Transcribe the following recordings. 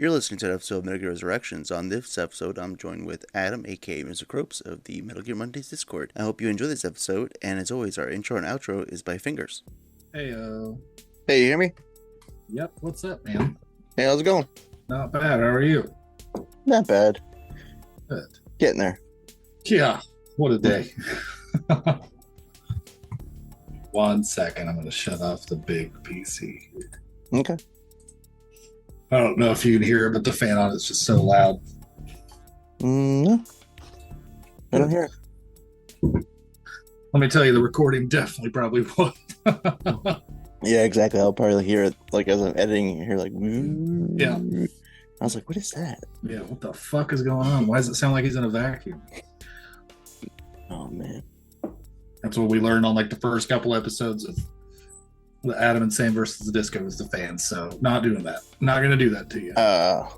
You're listening to an episode of Metal Gear Resurrections. On this episode, I'm joined with Adam, aka Mr. Cropes, of the Metal Gear Mondays Discord. I hope you enjoy this episode, and as always, our intro and outro is by Fingers. Hey, Hey, you hear me? yep, what's up, man? Hey, how's it going? Not bad, how are you? Not bad. Good. Getting there. Yeah, what a day. 1 second, I'm going to shut off the big PC. Okay. I don't know if you can hear it, but the fan on it's just so loud. No. I don't hear it. Let me tell you, the recording definitely probably would. Yeah, exactly. I'll probably hear it like as I'm editing. You hear like, Yeah. I was like, what is that? Yeah, what the fuck is going on? Why does it sound like he's in a vacuum? Oh, man. That's what we learned on like the first couple episodes of the Adam and Sam versus the Disco is the fans. So not doing that. Not going to do that to you. Yeah,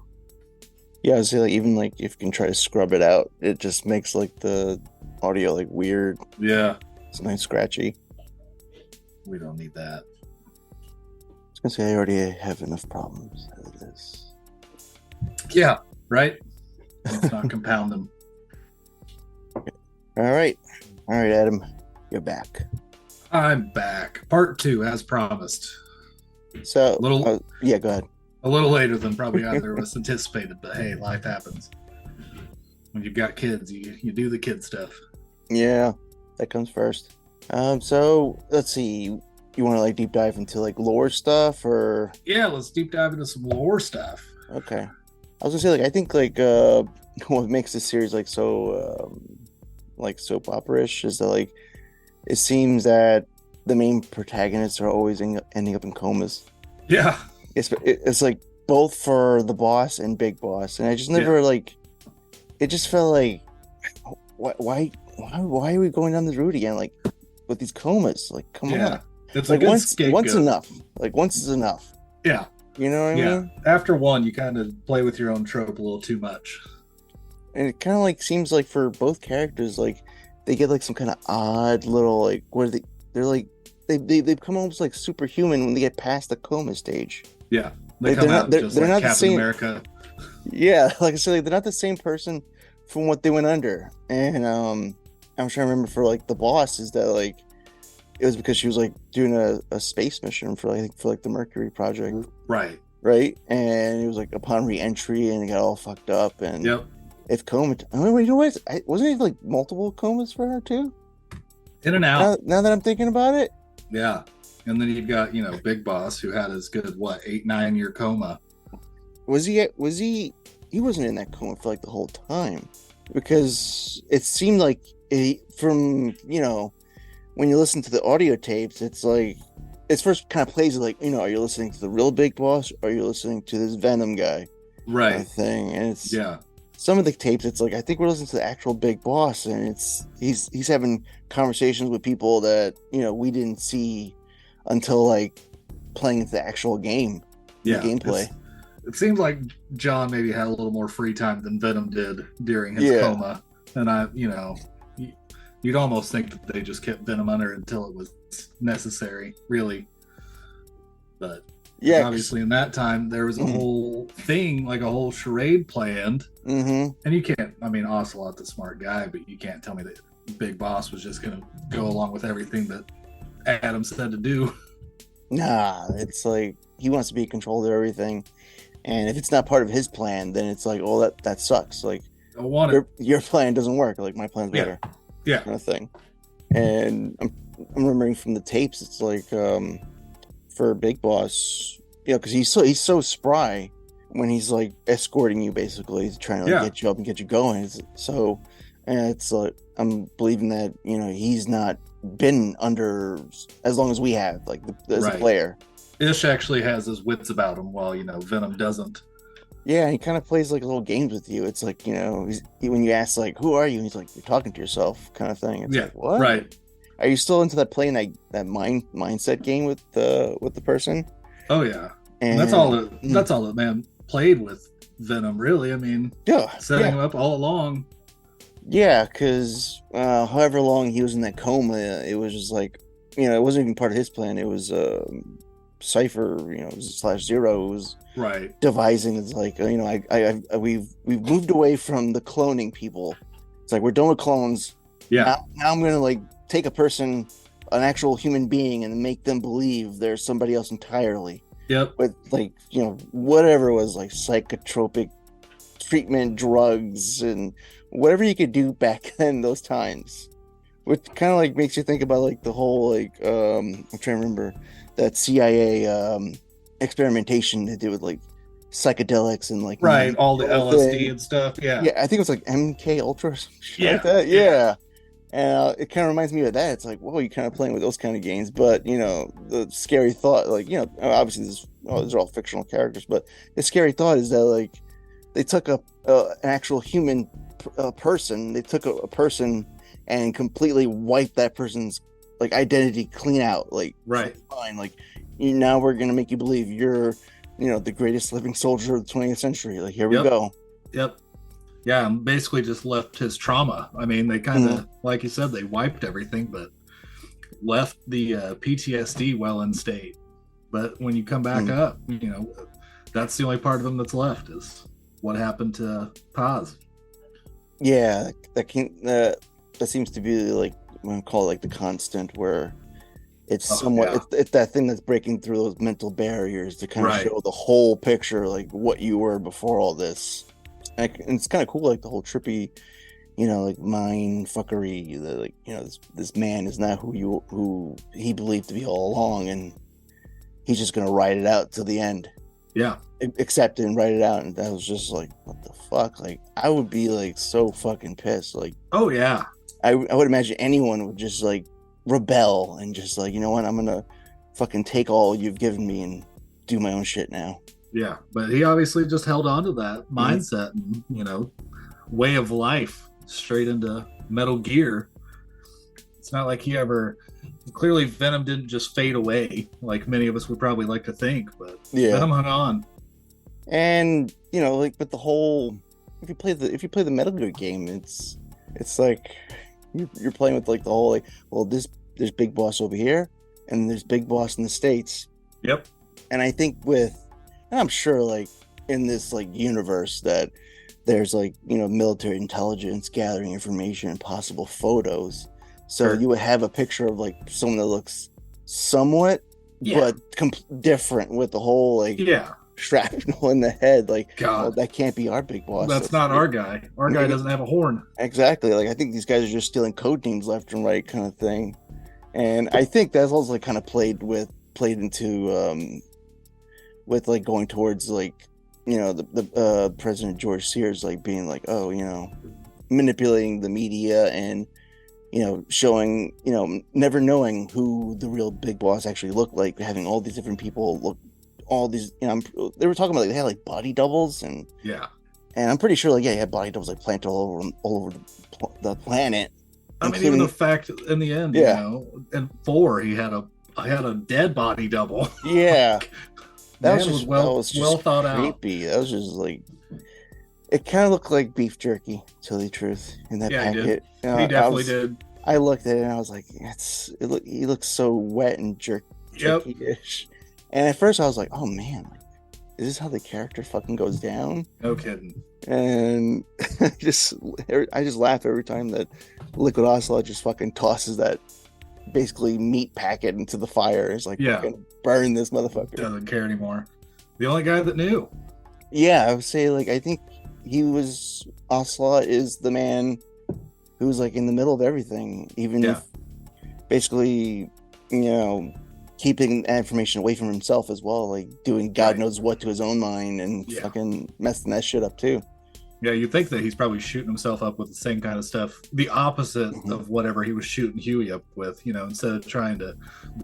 I would say like even like if you can try to scrub it out, it just makes like the audio like weird. Yeah, It's nice scratchy. we don't need that. I was gonna say I already have enough problems as it is. Yeah, right? Let's not compound them. All right, Adam, you're back. I'm back. Part 2, as promised. So, Little- yeah, go ahead. A little later than probably either of us anticipated, but hey, life happens. When you've got kids, you do the kid stuff. Yeah, that comes first. So let's see. You want to like deep dive into like lore stuff, or Yeah, let's deep dive into some lore stuff. okay? I was gonna say like I think like what makes this series like soap opera-ish is that like it seems that the main protagonists are always ending up in comas. Yeah, It's like both for the boss and Big Boss, and I just never like. It just felt like why are we going down this route again? Like with these comas, like come on. It's Like a good once scapegoat. enough. Like once is enough. Yeah, You know what I yeah. mean? After one, you kind of play with your own trope a little too much. And it kind of like seems like for both characters, like they get like some kind of odd little like what are they? They're like they become almost like superhuman when they get past the coma stage. Yeah, Like, come they're out not- they're- just they're like not the Captain same- America. Yeah, like I said, like, they're not the same person from what they went under. And I'm trying to remember for like the boss is that like it was because she was like doing a space mission for like the Mercury project. Right. Right, and it was like upon re-entry, and it got all fucked up. And Yep. if coma, oh, wait, you know what? Wasn't it like multiple comas for her too? In and out. Now that I'm thinking about it, Yeah. And then you've got, Big Boss, who had his good, 8-9 year coma. was he? He wasn't in that coma for like the whole time, because it seemed like from when you listen to the audio tapes, it's like it first kind of plays like are you listening to the real Big Boss or are you listening to this Venom guy kind Right. of thing? And it's Yeah. some of the tapes, it's like I think we're listening to the actual Big Boss, and he's having conversations with people that we didn't see until like playing the actual game, Yeah. the gameplay. It seems like John maybe had a little more free time than Venom did during his Yeah. coma. And you'd almost think that they just kept Venom under until it was necessary, really. But Yeah, obviously in that time, there was a Mhm. whole thing, like a whole charade planned. Mm-hmm. And you can't, Ocelot's a smart guy, but you can't tell me that Big Boss was just going to go along with everything that Adam said to do. Nah, it's like he wants to be in control of everything, and if it's not part of his plan, then it's like, oh, that sucks. Like I wanted, your plan doesn't work. Like my plan's Yeah. better. Yeah. Kind of thing. And I'm remembering from the tapes, it's like for Big Boss, because he's so spry when he's like escorting you, basically he's trying to like, Yeah. get you up and get you going. It's like I'm believing that he's not been under as long as we have, like as a Right. player. Ish actually has his wits about him, while Venom doesn't. Yeah, he kind of plays like little games with you. It's like when you ask like, "Who are you?" He's like, "You're talking to yourself," kind of thing. It's Yeah, like, what? right. Are you still into that playing that mindset game with the person? Oh yeah, And that's all that man played with Venom. Really, Yeah, setting him up all along. yeah. Because however long he was in that coma, it was just like it wasn't even part of his plan. It was Cypher, slash Zero was Right. devising. It's like, we've moved away from the cloning people. It's like we're done with clones. Yeah. Now I'm gonna like take a person, an actual human being, and make them believe there's somebody else entirely. Yep. With like, whatever it was, like psychotropic treatment, drugs, and whatever you could do back then, those times. Which kind of like makes you think about like the whole like I'm trying to remember that CIA experimentation they did with like psychedelics and like Right. All the whole LSD thing. and stuff. Yeah. Yeah, I think it was like MK Ultra or something Yeah. like that. Yeah. And it kind of reminds me of that. It's like, whoa, you're kind of playing with those kind of games, but the scary thought, like, obviously these are all fictional characters, but the scary thought is that like they took an actual human person, they took a person and completely wiped that person's like identity clean out, like Right. fine, like now we're gonna make you believe you're, the greatest living soldier of the 20th century. Like here we go. Yep. Yeah, and basically just left his trauma. I mean, they kind of, like you said, they wiped everything, but left the PTSD well in state. But when you come back up, that's the only part of him that's left is what happened to Paz. Yeah, that seems to be like I'm gonna call it like the constant, where it's it's that thing that's breaking through those mental barriers to kind of show the whole picture, like what you were before all this. And it's kind of cool, like the whole trippy, like mind fuckery. Like this man is not who he believed to be all along, and he's just gonna ride it out till the end. Yeah, accept it and write it out. And that was just like, what the fuck? Like I would be like so fucking pissed. Like, oh yeah, I would imagine anyone would just like rebel and just like, you know what, I'm gonna fucking take all you've given me and do my own shit now. Yeah, but he obviously just held on to that mindset and, way of life straight into Metal Gear. It's not like he ever... Clearly, Venom didn't just fade away like many of us would probably like to think, but Venom hung on. And, like with the whole... If you play the Metal Gear game, it's like you're playing with like the whole like, well, there's Big Boss over here, and there's Big Boss in the States. Yep. And I think and I'm sure like in this like universe that there's like, military intelligence gathering information and possible photos. So you would have a picture of like someone that looks somewhat, but different with the whole like shrapnel in the head. Like, God, that can't be our Big Boss. That's not our guy. Our guy doesn't have a horn. Exactly. Like I think these guys are just stealing code names left and right, kind of thing. And I think that's also like kind of played into with like going towards like, the President George Sears like being like, oh, manipulating the media and showing, never knowing who the real Big Boss actually looked like, having all these different people look, all these, they were talking about like they had like body doubles and I'm pretty sure like he had body doubles like planted all over the planet. I mean, even the fact in the end, in 4 he had a dead body double. Yeah. That was well thought creepy. That was just like, it kind of looked like beef jerky, to tell you the truth, in that packet. He definitely did. I looked at it and I was like, he looks so wet and jerky-ish. And at first I was like, oh man, like, is this how the character fucking goes down? No kidding. And I just laugh every time that Liquid Ocelot just fucking tosses that basically meat packet into the fire. It's like, fucking burn this motherfucker. Doesn't care anymore. The only guy that knew. Yeah, I would say like I think Ocelot is the man who's like in the middle of everything, even if basically, keeping information away from himself as well, like doing God knows what to his own mind and fucking messing that shit up too. Yeah, you think that he's probably shooting himself up with the same kind of stuff, the opposite of whatever he was shooting Huey up with, instead of trying to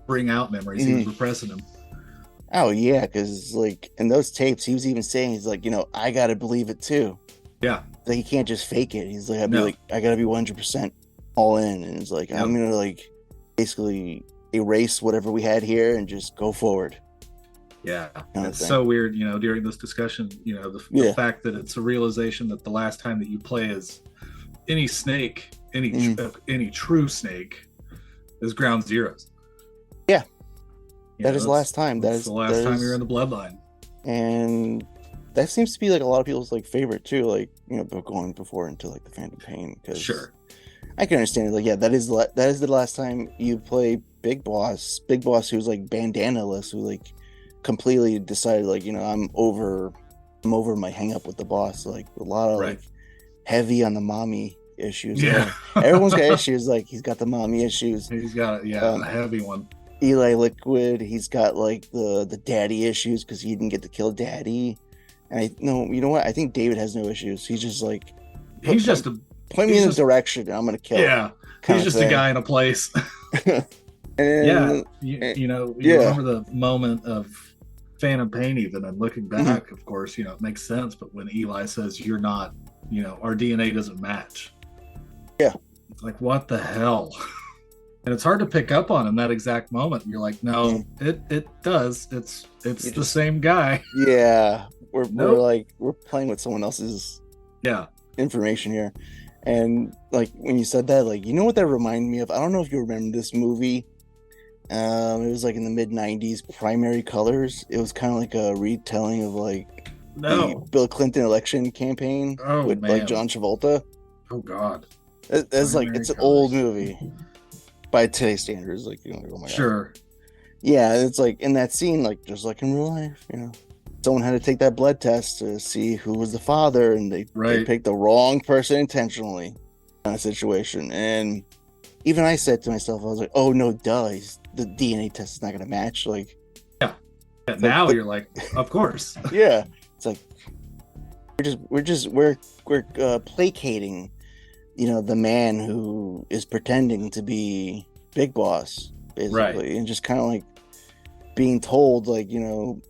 bring out memories, he was repressing them. Oh yeah, because like in those tapes, he was even saying, he's like, I gotta believe it too. Yeah, like he can't just fake it. He's like, I gotta be 100% all in, and it's like I'm gonna like basically erase whatever we had here and just go forward. Yeah, it's so weird, during this discussion, the fact that it's a realization that the last time that you play as any snake, any true snake, is Ground Zeroes. Yeah, That is the last time. That's the last time you're in the bloodline. And that seems to be like a lot of people's like favorite too, like, you know, going before into like the Phantom Pain, because Sure. I can understand it. Like, yeah, that is the last time you play Big Boss, who's like bandana-less, who like completely decided, like, you know, I'm over my hang up with the boss. Like a lot of like heavy on the mommy issues. Yeah. Everyone's got issues. Like he's got the mommy issues. He's got a heavy one. Eli Liquid, he's got like the daddy issues because he didn't get to kill daddy. And you know what? I think David has no issues. He's just like, point me in the direction and I'm gonna kill. Yeah, he's just a guy in a place. You remember the moment of Phantom Pain even, and looking back, of course, you know, it makes sense. But when Eli says, "You're not, you know, our DNA doesn't match," yeah, it's like, what the hell? And it's hard to pick up on in that exact moment. You're like, no, it does. It's the same guy. Yeah, we're playing with someone else's information here. And like when you said that, like, you know what that reminded me of? I don't know if you remember this movie. It was like in the mid '90s, Primary Colors. It was kind of like a retelling of like the Bill Clinton election campaign with like John Travolta. Oh God, it's like it's an old movie by today's standards. Like, you know, oh my God. Sure. Yeah, it's like in that scene, like just like in real life, you know, someone had to take that blood test to see who was the father, and they picked the wrong person intentionally in a situation. And even I said to myself, I was like, "Oh no, duh, the DNA test is not going to match." Like, now you're like, of course. Yeah, it's like we're placating, you know, the man who is pretending to be Big Boss, basically, and just kind of like being told, like, you know,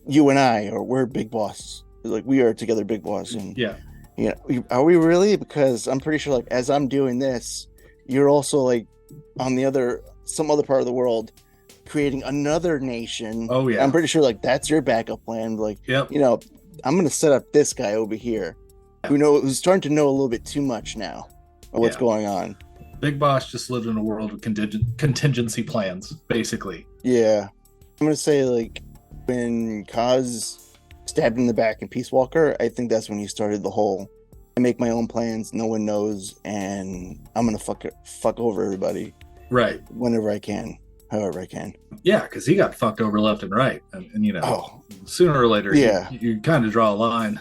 you and I, or we're Big Boss, like we are together, Big Boss. And you know, are we really? Because I'm pretty sure, like, as I'm doing this, you're also like on some other part of the world creating another nation. Oh yeah, I'm pretty sure like that's your backup plan. Like, you know, I'm gonna set up this guy over here who's starting to know a little bit too much now of what's going on. Big Boss just lived in a world of contingency plans, basically. Yeah, I'm gonna say, like, when Kaz stabbed in the back in Peace Walker, I think that's when he started the whole I make my own plans, no one knows, and I'm gonna fuck over everybody, whenever I can, however I can. Yeah, because he got fucked over left and right, and you know, sooner or later, you kind of draw a line.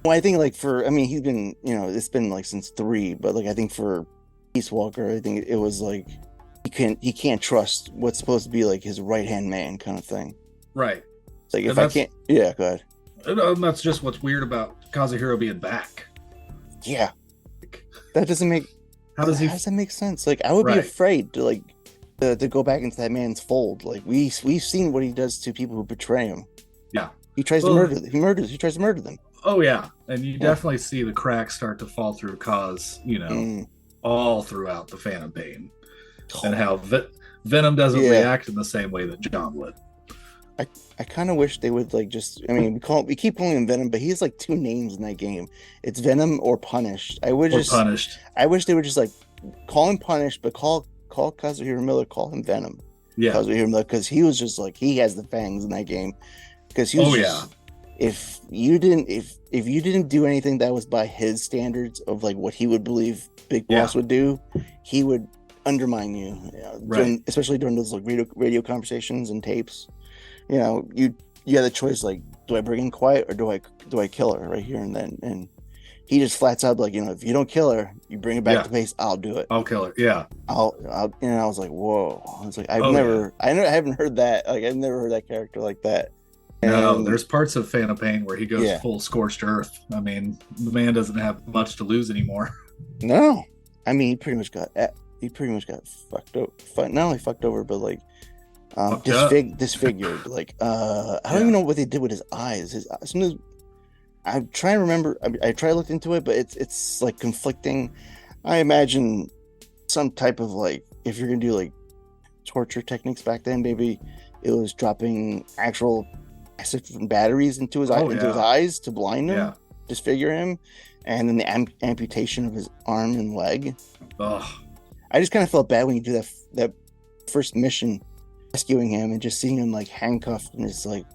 Well, I think, like, he's been, you know, it's been like since 3, but like I think for Peace Walker, I think it was like he can't trust what's supposed to be like his right hand man kind of thing. Right. It's like, if I can't, go ahead. And that's just what's weird about Kazuhiro being back. Yeah, that doesn't make. How does that make sense? Like, I would be afraid to like to go back into that man's fold. Like, we've seen what he does to people who betray him. Yeah, he tries to murder them. He tries to murder them. Oh yeah, and you definitely see the cracks start to fall through Kaz, you know, all throughout the Phantom Pain, and how Venom doesn't react in the same way that John would. I kind of wish they would, like, just, I mean, we keep calling him Venom, but he has like 2 names in that game. It's Venom or Punished. Punished. I wish they would just like call him Punished, but call Kazuhiro Miller, call him Venom. Yeah, Kazuhiro Miller, because he was just like, he has the fangs in that game. Because he was if you didn't do anything that was by his standards of like what he would believe Big Boss would do, he would undermine you, especially during those like radio conversations and tapes. You know, you had the choice, like, do I bring in Quiet or do I kill her right here and then? And he just flats out, like, you know, if you don't kill her, you bring her back to base, I'll do it. I'll kill her. Yeah. I'll and I was like, whoa. I was like, I haven't heard that. Like, I've never heard that character like that. No, there's parts of Phantom Pain where he goes full scorched earth. I mean, the man doesn't have much to lose anymore. No, I mean, he pretty much got fucked up. Not only fucked over, but like disfigured. Like, I don't even know what they did with his eyes. I'm trying to remember. I tried to look into it, but it's like conflicting. I imagine some type of, like, if you're gonna do like torture techniques back then, maybe it was dropping actual acid from batteries into his eyes to blind him, disfigure him, and then the amputation of his arm and leg. Ugh. I just kind of felt bad when you do that first mission rescuing him and just seeing him like handcuffed, and it's like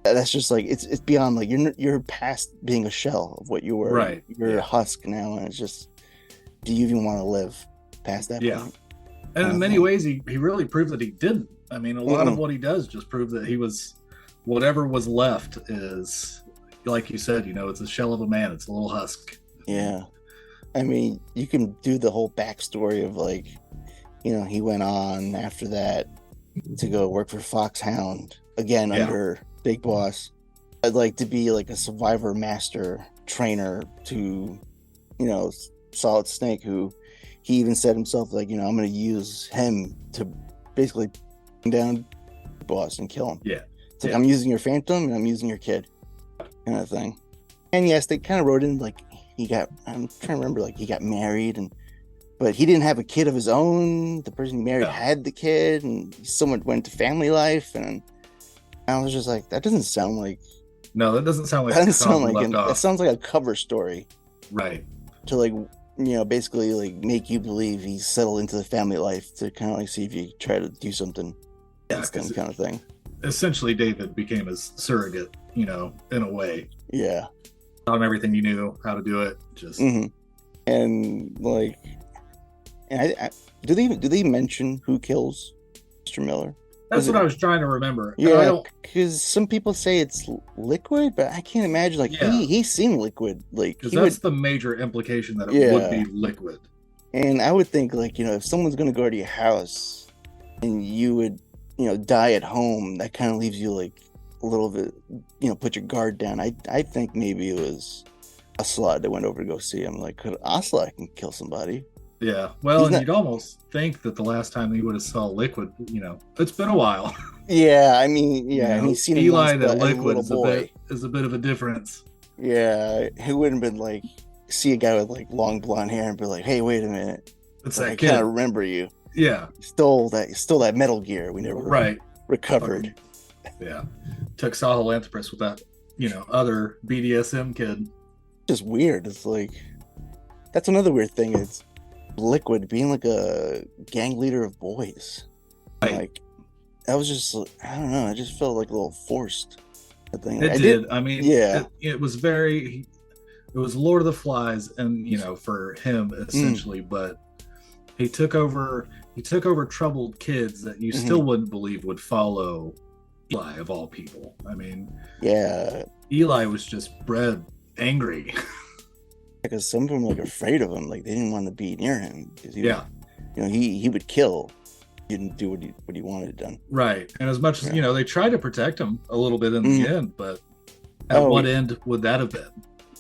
that's just like it's beyond like you're past being a shell of what you were. Right. You're a husk now, and it's just, do you even want to live past that point? And in many ways, he really proved that he didn't. I mean, a lot of what he does just prove that he was, whatever was left is, like you said, it's a shell of a man. It's a little husk. Yeah. I mean, you can do the whole backstory of like, he went on after that to go work for Foxhound again under Big Boss. I'd like to be like a survivor master trainer to, Solid Snake, who he even said himself, like, I'm going to use him to basically bring down Boss and kill him. Yeah. It's like, I'm using your Phantom and I'm using your kid, kind of thing. And yes, they kind of wrote in like I'm trying to remember, like he got married, but he didn't have a kid of his own. The person he married had the kid, and someone went to family life, and I was just like, that doesn't sound like. No, that doesn't sound like. That doesn't sound like. That sounds like a cover story. Right. To like, basically like make you believe he's settled into the family life to kind of like see if you try to do something. Yeah, kind of thing. Essentially, David became his surrogate, in a way. Yeah. Taught him everything he knew, how to do it. Just. Mm-hmm. And like, and do they mention who kills Mr. Miller? That's what I was trying to remember. Yeah, because some people say it's Liquid, but I can't imagine. Like he seemed Liquid, like because that's the major implication that it would be Liquid. And I would think, like, if someone's going to go to your house and you would, die at home, that kind of leaves you like a little bit, put your guard down. I think maybe it was Ocelot that went over to go see him. Like, could Ocelot can kill somebody? Yeah, well, you'd almost think that the last time he would have saw Liquid, it's been a while. Yeah, I mean, and he's seen Eli him to Liquid is a bit of a difference. Yeah, he wouldn't have been like, see a guy with like long blonde hair and be like, hey, wait a minute. It's like, that I kid. kind of remember you. Yeah. Stole that Metal Gear we never recovered. Yeah. Took Sahelanthropus with that, other BDSM kid. Just weird. It's like, that's another weird thing. It's Liquid being like a gang leader of boys. Right. Like, that was just, I don't know. I just felt like a little forced. It did. I mean, it was very, it was Lord of the Flies, and for him essentially, but he took over troubled kids that you still wouldn't believe would follow Eli of all people. I mean, Eli was just bred angry. Because some of them were like afraid of him, like they didn't want to be near him. Because he would kill. He didn't do what he wanted done. Right, and as much as they tried to protect him a little bit in the end, but at what end would that have been?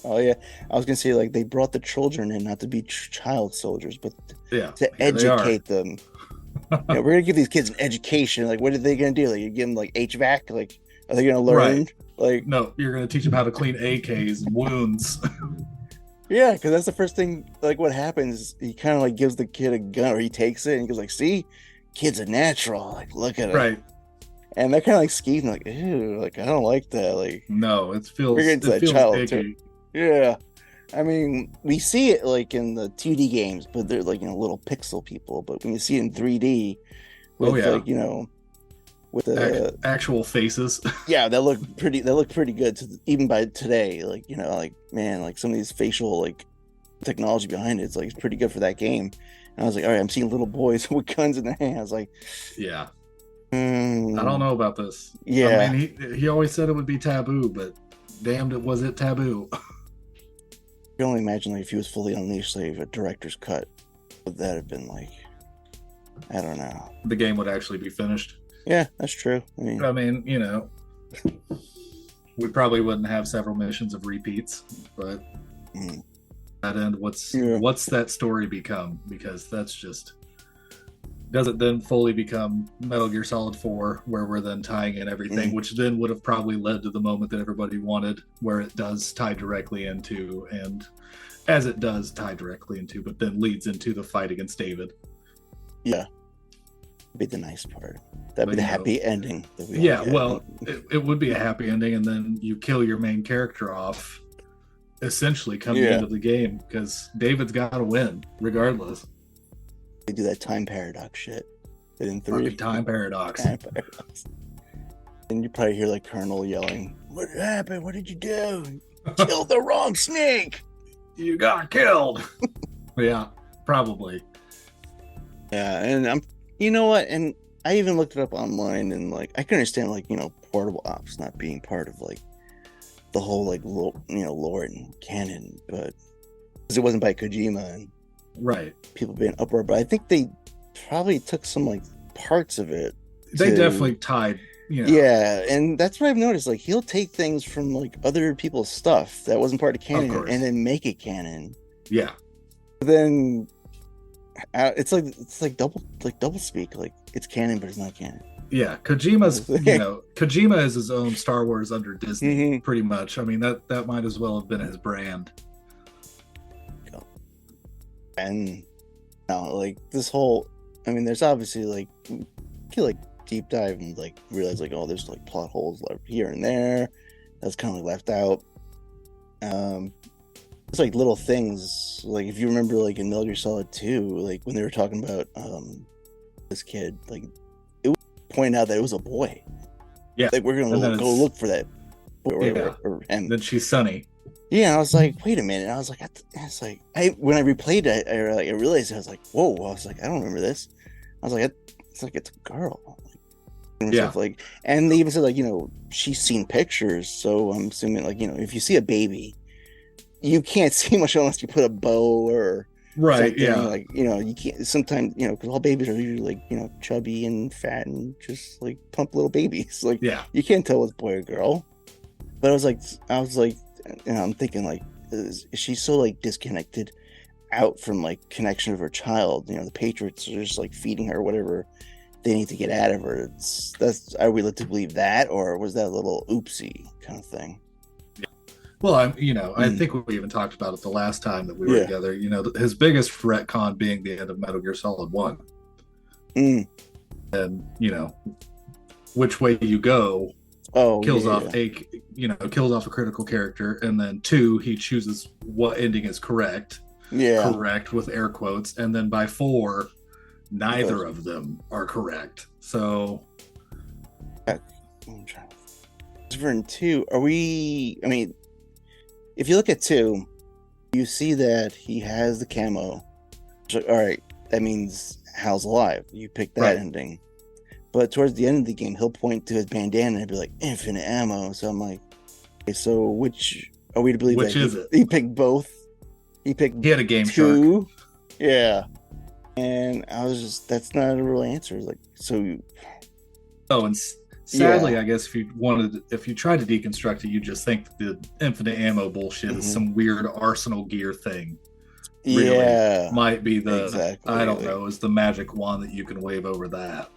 Oh yeah, I was gonna say, like, they brought the children in not to be child soldiers, but to educate them. We're gonna give these kids an education. Like, what are they gonna do? Like, you give them like HVAC? Like, are they gonna learn? Right. Like, no, you're gonna teach them how to clean AKs and wounds. Yeah, because that's the first thing. Like, what happens? He kind of like gives the kid a gun, or he takes it and he goes like, "See, kid's a natural. Like, look at him." Right. And that kind of like skeeved me, like, ew, like I don't like that. Like, no, it feels child too. Yeah, I mean, we see it like in the 2D games, but they're like little pixel people. But when you see it in 3D, with like with the actual faces, they look pretty good. Even by today, like like, man, like some of these facial like technology behind it's like pretty good for that game. And I was like, all right, I'm seeing little boys with guns in their hands. Like, I don't know about this. Yeah, I mean, he always said it would be taboo, but damned, was it taboo? I can only imagine, like, if he was fully unleashed, like a director's cut, would that have been like, I don't know. The game would actually be finished. Yeah, that's true. I mean, we probably wouldn't have several missions of repeats, but at end, what's that story become? Because that's just, does it then fully become Metal Gear Solid 4, where we're then tying in everything, which then would have probably led to the moment that everybody wanted, where it does tie directly into, and as it does tie directly into, but then leads into the fight against David. Yeah. That'd be the nice part. That'd be the happy ending. It would be a happy ending, and then you kill your main character off, essentially coming into the game, because David's got to win regardless. They do that time paradox shit. in 3. Fucking time paradox. Time paradox. And you probably hear like Colonel yelling, "What happened? What did you do? Killed the wrong snake! You got killed." Yeah, probably. Yeah, and you know what? And I even looked it up online, and like I can understand like portable ops not being part of like the whole like lore and canon, but because it wasn't by Kojima and Right. people being uproar. But I think they probably took some like parts of it. They definitely tied. Yeah, and that's what I've noticed. Like he'll take things from like other people's stuff that wasn't part of canon and then make it canon. Yeah. But then it's like double speak. Like it's canon, but it's not canon. Yeah, Kojima is his own Star Wars under Disney, pretty much. I mean, that might as well have been his brand. And like this whole, I mean, there's obviously like deep dive and like realize like, oh, there's like plot holes like here and there that's kind of like left out. It's like little things, like if you remember like in Metal Gear Solid 2, like when they were talking about this kid, like it was pointed out that it was a boy. Yeah, like we're gonna go look for that boy or him. Then she's Sunny. Yeah, and I was like, wait a minute. And I was like, when I replayed it, I realized I was like, whoa. I was like, I don't remember this. I was like, it's a girl. Yeah. Like, and they even said like, she's seen pictures, so I'm assuming like, if you see a baby, you can't see much unless you put a bow or right. something. Yeah, like you can't sometimes because all babies are usually like chubby and fat and just like plump little babies. Like you can't tell what's boy or girl. But I was like, I'm thinking like, is she so like disconnected out from like connection of her child? The Patriots are just like feeding her whatever they need to get out of her. Are we led to believe that, or was that a little oopsie kind of thing? Well, I think we even talked about it the last time that we were together. His biggest retcon being the end of Metal Gear Solid 1. And, which way you go kills off a critical character, and then 2, he chooses what ending is correct. Yeah. Correct with air quotes. And then by 4, neither of them are correct. So I'm trying to... For 2, if you look at 2, you see that he has the camo. So, all right, that means Hal's alive. You pick that ending. But towards the end of the game, he'll point to his bandana and be like, infinite ammo. So I'm like, okay, so which are we to believe? Which is it? He picked both. He had a game 2. Shark. Yeah. And I was just, that's not a real answer. It's like, so. Oh, and sadly, I guess if you try to deconstruct it, you just think that the infinite ammo bullshit is some weird arsenal gear thing. Really might be I don't know, is the magic wand that you can wave over that.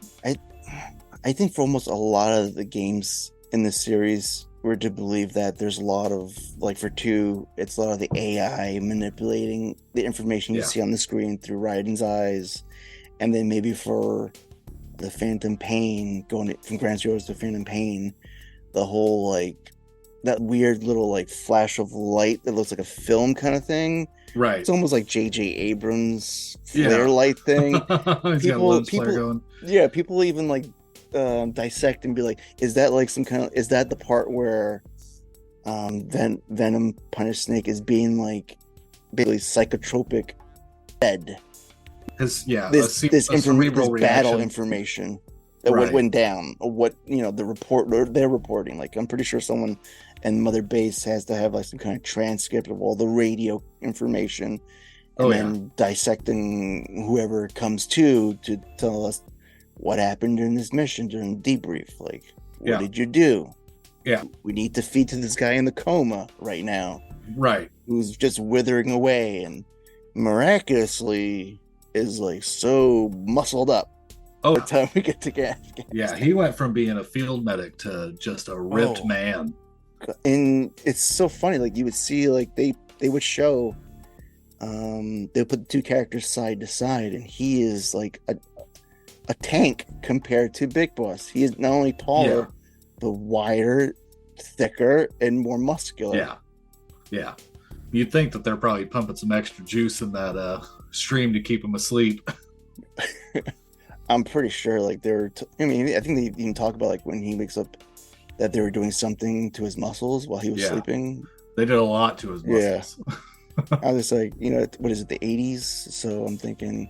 I think for almost a lot of the games in this series, we're to believe that there's a lot of, like for 2, it's a lot of the AI manipulating the information you see on the screen through Raiden's eyes. And then maybe for the Phantom Pain, going from Grand Zeroes to Phantom Pain, the whole like that weird little like flash of light that looks like a film kind of thing. Right. It's almost like J.J. Abrams flare light thing. People even like dissect and be like, is that like is that the part where Venom Punished Snake is being like basically psychotropic fed? This battle information that went down, or what they're reporting. Like I'm pretty sure someone in Mother Base has to have like some kind of transcript of all the radio information, and then dissecting whoever comes to tell us what happened during this mission during the debrief. Like, what did you do? Yeah, we need to feed to this guy in the coma right now, who's just withering away and miraculously is like so muscled up. By the time we get to Afghanistan. Yeah, he went from being a field medic to just a ripped man. And it's so funny, like you would see like they would show they'll put the 2 characters side to side, and he is like a tank compared to Big Boss. He is not only taller but wider, thicker, and more muscular. Yeah. You'd think that they're probably pumping some extra juice in that stream to keep him asleep. I'm pretty sure like I mean, I think they even talk about like when he wakes up that they were doing something to his muscles while he was sleeping. They did a lot to his muscles. I was like, what is it, the 80s? So I'm thinking,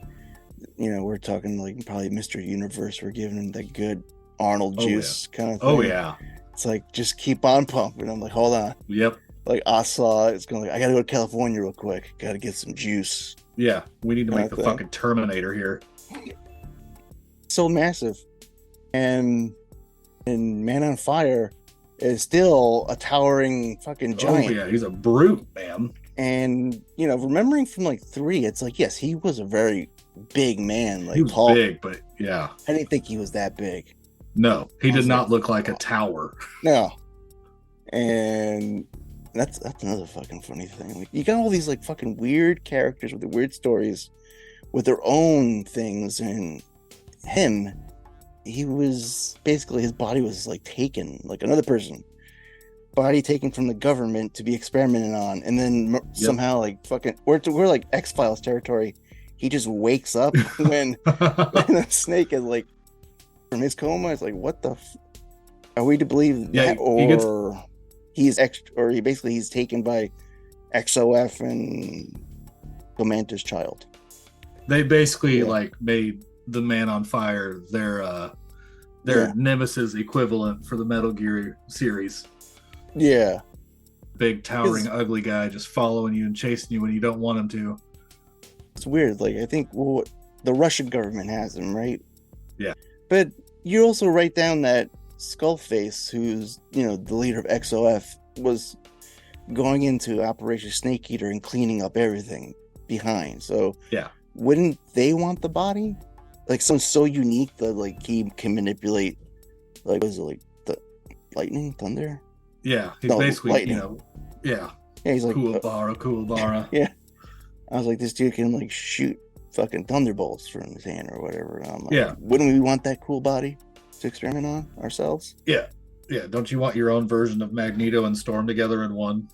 we're talking like probably Mr. Universe. We're giving him that good Arnold juice kind of thing. Oh yeah. It's like, just keep on pumping. I'm like, hold on. Yep. Like Asa is going like, I gotta go to California real quick. Gotta get some juice. Yeah, we need to make the fucking Terminator here. So massive. And Man on Fire is still a towering fucking giant. Oh yeah, he's a brute, man. And remembering from like 3, it's like, yes, he was a very big man, like he was tall. Big, but yeah, I didn't think he was that big. No, he did not look like a tower. No. And that's another fucking funny thing. Like, you got all these like fucking weird characters with the weird stories with their own things, and him, he was basically, his body was like taken, like another person body taken from the government to be experimented on, and then somehow like fucking we're like X-Files territory. He just wakes up when the snake is like from his coma. It's like, what the are we to believe that, or he's taken by XOF and Comanche's child? They basically like made the Man on Fire their Nemesis equivalent for the Metal Gear series. Yeah. Big, towering, ugly guy just following you and chasing you when you don't want him to. It's weird. Like, I think the Russian government has him, right? Yeah. But you also write down that Skullface, who's, the leader of XOF, was going into Operation Snake Eater and cleaning up everything behind. So, yeah. Wouldn't they want the body? Like, something so unique that, like, he can manipulate, like, was it, like, the lightning, thunder? Yeah, he's basically, lightning. Yeah, he's like, Kuwabara. Yeah. I was like, this dude can, like, shoot fucking thunderbolts from his hand or whatever. And I'm like, wouldn't we want that cool body to experiment on ourselves? Yeah. Yeah, don't you want your own version of Magneto and Storm together in one?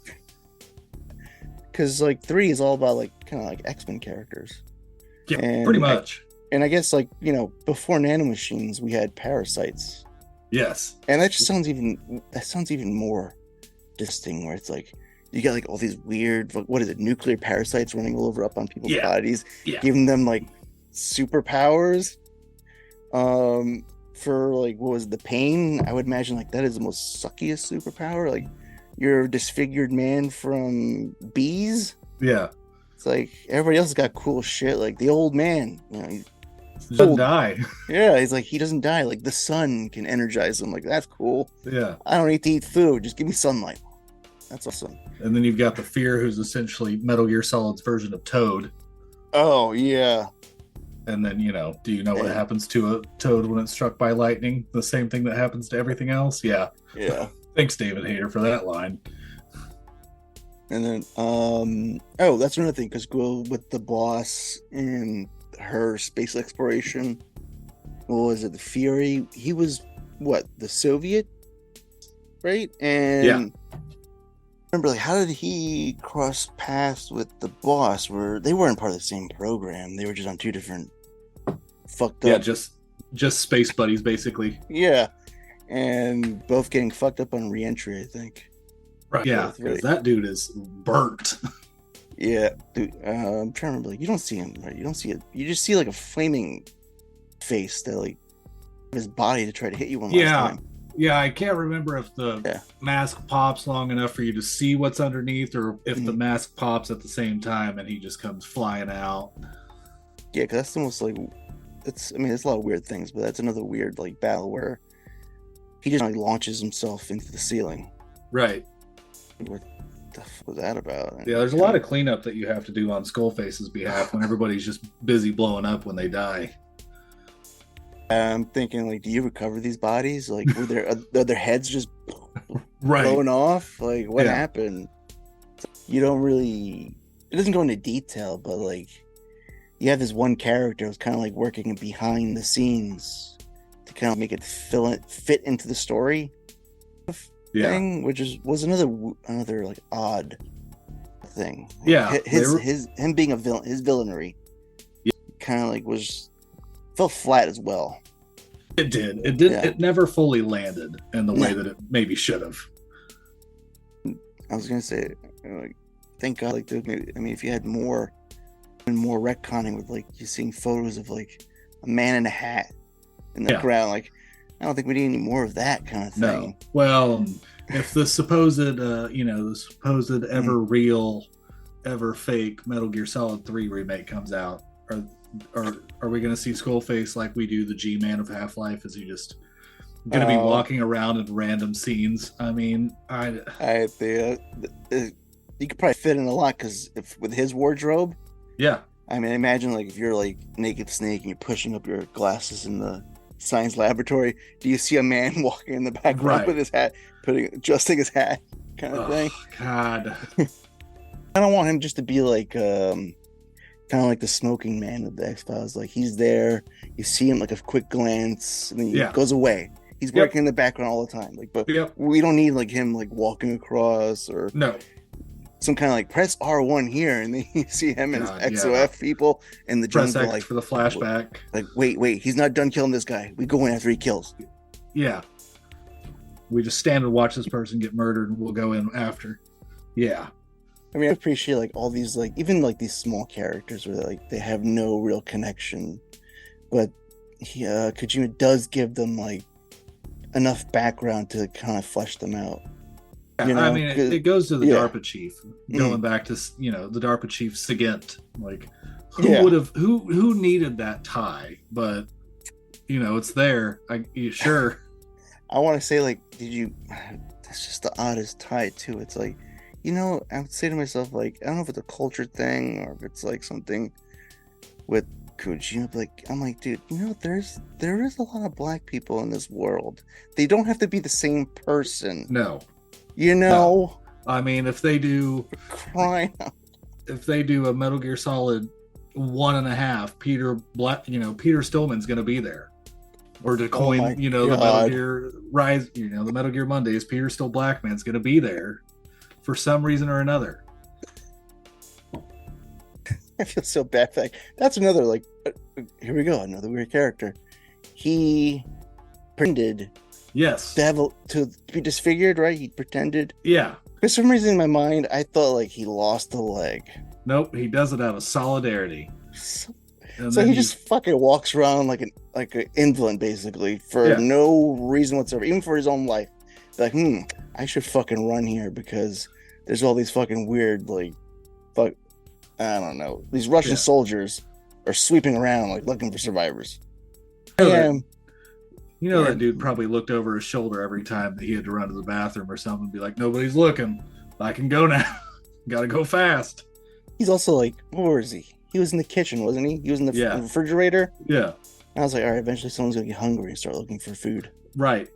Because, like, 3 is all about, like, kind of like X-Men characters. Yeah, and pretty much. And I guess, like, before nanomachines, we had parasites. Yes. And that just sounds even more distinct, where it's like, you got like all these weird, what is it, nuclear parasites running all over up on people's bodies, giving them like superpowers. For like, what was it, the pain? I would imagine like that is the most suckiest superpower. Like, you're a disfigured man from bees. Yeah. It's like everybody else has got cool shit. Like the old man, he doesn't die. Yeah, he's like, he doesn't die. Like the sun can energize him. Like, that's cool. Yeah. I don't need to eat food. Just give me sunlight. That's awesome. And then you've got the Fear, who's essentially Metal Gear Solid's version of Toad. Oh, yeah. And then, do you know what happens to a Toad when it's struck by lightning? The same thing that happens to everything else? Yeah. Yeah. Thanks, David Hayter, for that line. And then, that's another thing, because with the boss and her space exploration, what was it, the Fury? He was, the Soviet? Right? And remember, like, how did he cross paths with the boss? Where they weren't part of the same program. They were just on two different fucked up. Yeah, just space buddies, basically. Yeah. And both getting fucked up on re-entry, I think. Right. Yeah, because that dude is burnt. Yeah, dude. I'm trying to remember. Like, you don't see him, right? You don't see it. You just see like a flaming face that like his body to try to hit you one last time. Yeah, I can't remember if the mask pops long enough for you to see what's underneath, or if the mask pops at the same time and he just comes flying out. Yeah, because that's almost like it's a lot of weird things, but that's another weird like battle where he just like launches himself into the ceiling. Right. What the fuck was that about? Yeah, there's a lot of cleanup that you have to do on Skullface's behalf when everybody's just busy blowing up when they die. I'm thinking, like, do you recover these bodies? Like, were their heads just blowing off? Like, what happened? You don't really... It doesn't go into detail, but, like, you have this one character who's kind of, like, working behind the scenes to kind of make it fit into the story thing, which was another, like, odd thing. Yeah. Him being a villain, his villainy kind of, like, was... felt flat as well. It did. It did. Yeah. It never fully landed in the way No. that it maybe should have. I was gonna say, like, thank God, like, there maybe, I mean, if you had more retconning with, like, you seeing photos of, like, a man in a hat in the ground, like, I don't think we need any more of that kind of thing. No. Well, if the supposed, ever real, ever fake Metal Gear Solid 3 remake comes out, are we going to see Skullface like we do the G-Man of Half-Life? Is he just going to be walking around in random scenes? I mean, you could probably fit in a lot, because with his wardrobe, yeah. I mean, imagine, like, if you're, like, Naked Snake and you're pushing up your glasses in the science laboratory, do you see a man walking in the background with his hat, adjusting his hat, kind of thing? God. I don't want him just to be like, kind of like the smoking man of the X-Files. Like, he's there, you see him, like, a quick glance, and then he goes away. He's working in the background all the time. Like, but we don't need, like, him, like, walking across, or some kind of, like, press R1 here, and then you see him and his XOF people in the press jungle, X like, for the flashback. Like, wait, he's not done killing this guy. We go in after he kills. Yeah. We just stand and watch this person get murdered, and we'll go in after. Yeah. I mean, I appreciate, like, all these, like, even, like, these small characters where, like, they have no real connection, but Kojima does give them, like, enough background to kind of flesh them out. You know? I mean, it goes to the DARPA chief, going back to, the DARPA chief Sigint. Like, who needed that tie? But, it's there. Sure. I want to say, like, that's just the oddest tie, too. It's like, I would say to myself, like, I don't know if it's a culture thing or if it's, like, something with Kojima, but, like, I'm like, dude, there is a lot of black people in this world. They don't have to be the same person. No. No. I mean, if they do a Metal Gear Solid 1.5, Peter Stillman's going to be there. Or to coin, the Metal Gear Rise, the Metal Gear Mondays, Peter Still Blackman's going to be there for some reason or another. I feel so bad for that. That's another, like, here we go, another weird character. He pretended to be disfigured, right? He pretended. Yeah. For some reason in my mind, I thought, like, he lost a leg. Nope, he does it out of solidarity. So he just fucking walks around like an invalid, basically, for no reason whatsoever, even for his own life. Like, I should fucking run here because there's all these fucking weird, like, I don't know. These Russian soldiers are sweeping around, like, looking for survivors. That dude probably looked over his shoulder every time that he had to run to the bathroom or something and be like, nobody's looking. I can go now. Gotta go fast. He's also like, where was he? He was in the kitchen, wasn't he? He was in the refrigerator? Yeah. And I was like, all right, eventually someone's going to get hungry and start looking for food. Right.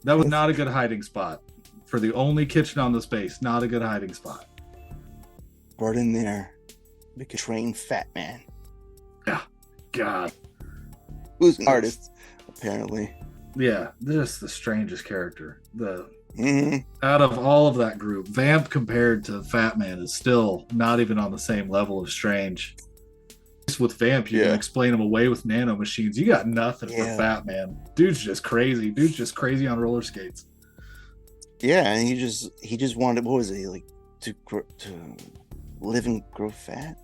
That was not a good hiding spot. For the only kitchen on the space, not a good hiding spot. Brought in there. The trained fat man. Yeah. God. Who's an artist, apparently. Yeah, just the strangest character. Out of all of that group, Vamp compared to Fat Man is still not even on the same level of strange. Just with Vamp, you can explain him away with nanomachines. You got nothing for Fat Man. Dude's just crazy. Dude's just crazy on roller skates. Yeah, and he just wanted, what was it, like, to live and grow fat?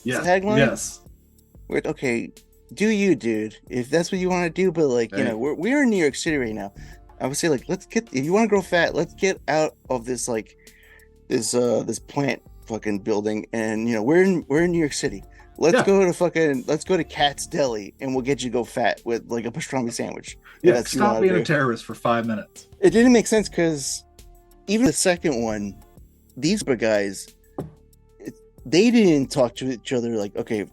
Yeah. Tagline? Yes. Okay, do you, dude? If that's what you want to do, but, like, we're in New York City right now. I would say, like, if you want to grow fat, let's get out of this, like, this plant fucking building, and we're in New York City. Let's go to Cat's Deli, and we'll get you go fat with, like, a pastrami sandwich. Yeah, stop being a terrorist for 5 minutes. It didn't make sense because even the second one, these guys, they didn't talk to each other. Like, okay,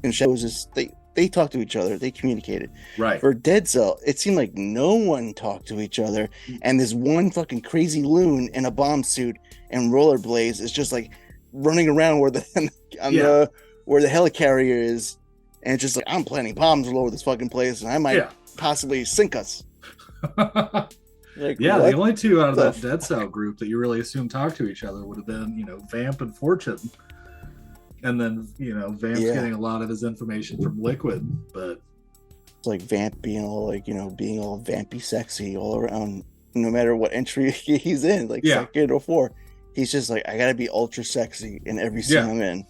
in Shadows, just they talked to each other, they communicated. Right. For Dead Cell, it seemed like no one talked to each other, and this one fucking crazy loon in a bomb suit and rollerblades is just like running around where the helicarrier is, and it's just like, I'm planting bombs all over this fucking place, and I might possibly sink us. The only two out of that Dead Cell group that you really assume talk to each other would have been, Vamp and Fortune. And then, Vamp's getting a lot of his information from Liquid. But like Vamp being all like, being all vampy sexy all around, no matter what entry he's in, like second or fourth. He's just like, I gotta be ultra sexy in every scene I'm in.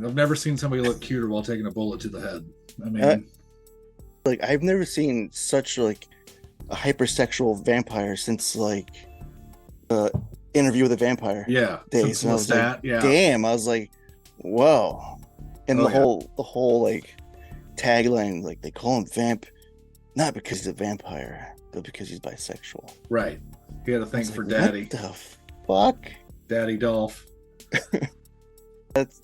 I've never seen somebody look cuter while taking a bullet to the head. I mean, like I've never seen such like a hypersexual vampire since like Interview with a Vampire. Yeah, days. And I was like, damn, I was like, whoa. And the whole like tagline, like they call him Vamp, not because he's a vampire, but because he's bisexual. Right. He had a thing for like, Daddy. What the fuck? Daddy Dolph.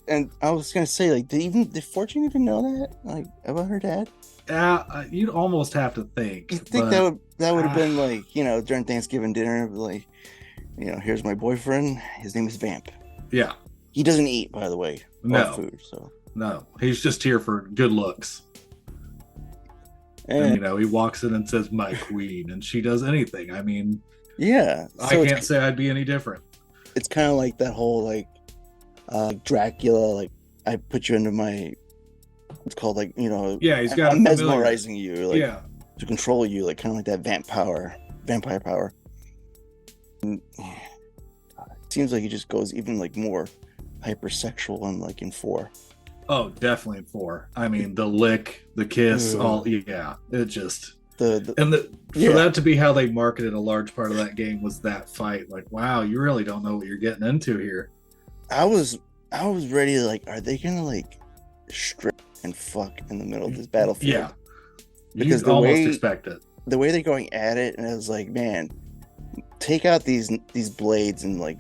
And I was gonna say, like, did Fortune even know that, like, about her dad? Yeah, you'd almost have to think. You think that would have been like, during Thanksgiving dinner, like, here's my boyfriend. His name is Vamp. Yeah. He doesn't eat, by the way. No food. So no, he's just here for good looks. And he walks in and says, "My queen," and she does anything. I mean, yeah. So I can't say I'd be any different. It's kind of like that whole like Dracula, like I put you into my. It's called like he's got I'm mesmerizing you, like to control you, like kind of like that vampire power. And, it seems like he just goes even like more hypersexual and like in 4. Oh, definitely in 4. I mean, the lick, the kiss, it just for that to be how they marketed a large part of that game was that fight. Like, wow, you really don't know what you're getting into here. I was ready to like, are they gonna like strip and fuck in the middle of this battlefield? Yeah, because you almost expect it. The way they're going at it, and it was like, man, take out these blades and like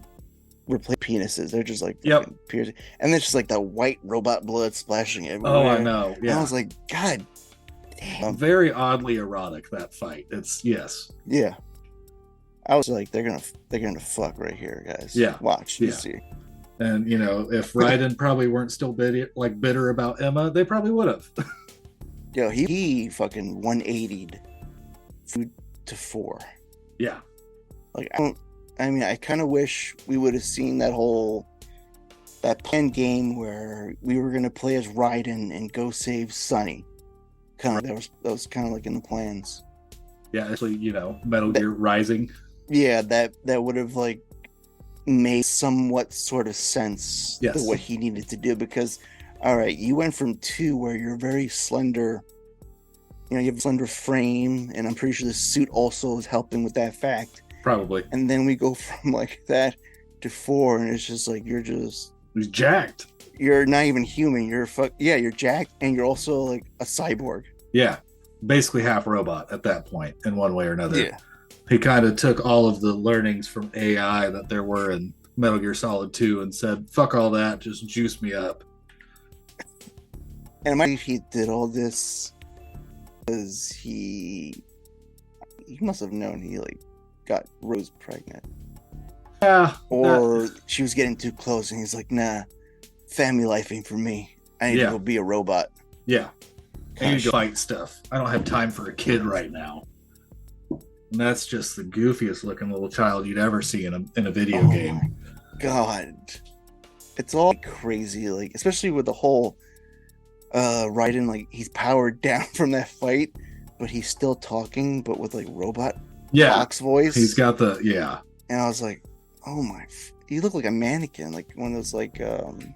replace penises. They're just like piercing, and it's just like that white robot blood splashing everywhere. Oh, I know. Yeah, I was like, God damn. Very oddly erotic, that fight. It's yeah. I was like, they're gonna fuck right here, guys. Yeah, watch. You see. And if Raiden probably weren't still bitter about Emma, they probably would have. Yo, he fucking 180'd food to 4. Yeah. Like I kind of wish we would have seen that planned game where we were gonna play as Raiden and go save Sonny. That was kind of like in the plans. Yeah, actually, Metal Gear Rising. Yeah, that would have like made somewhat sort of sense to what he needed to do, because all right, you went from 2 where you're very slender, you have a slender frame, and I'm pretty sure the suit also is helping with that fact. Probably. And then we go from like that to 4, and it's just like he's jacked. You're not even human. You're jacked, and you're also like a cyborg. Yeah, basically half robot at that point in one way or another. Yeah. He kind of took all of the learnings from AI that there were in Metal Gear Solid 2 and said, fuck all that, just juice me up. And I believe he did all this because he must have known he like got Rose pregnant. Yeah. Or she was getting too close, and he's like, nah, family life ain't for me. I need to go be a robot. Yeah. I need to fight stuff. I don't have time for a kid right now. And that's just the goofiest looking little child you'd ever see in a video game. My God. It's all crazy, like, especially with the whole Raiden, like, he's powered down from that fight, but he's still talking, but with like robot Fox voice. He's got the And I was like, oh my, you look like a mannequin, like one of those like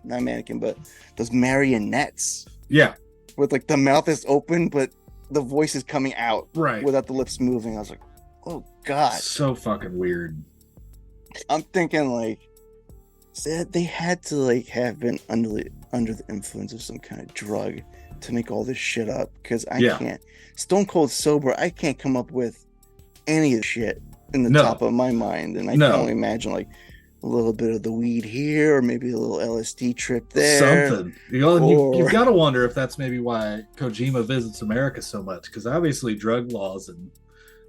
not mannequin, but those marionettes. Yeah. With like the mouth is open, but the voice is coming out without the lips moving. I was like, oh God, so fucking weird. I'm thinking like they had to like have been under the influence of some kind of drug to make all this shit up, because I can't, stone cold sober, I can't come up with any of the shit in the top of my mind, and I can only imagine like a little bit of the weed here, or maybe a little LSD trip there. Something. You've got to wonder if that's maybe why Kojima visits America so much, because obviously drug laws in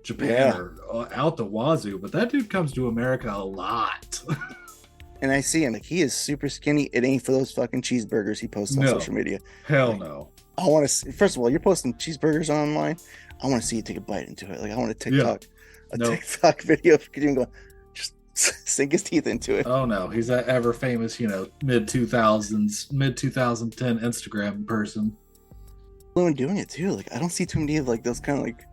Japan are out the wazoo, but that dude comes to America a lot. And I see him, like, he is super skinny. It ain't for those fucking cheeseburgers he posts on social media. Hell like, no. I want to see, first of all, you're posting cheeseburgers online. I want to see you take a bite into it. Like, I want a TikTok video of him go, just sink his teeth into it. Oh no, he's that ever famous, mid 2010 Instagram person. when doing it too. Like I don't see too many of like those kind of like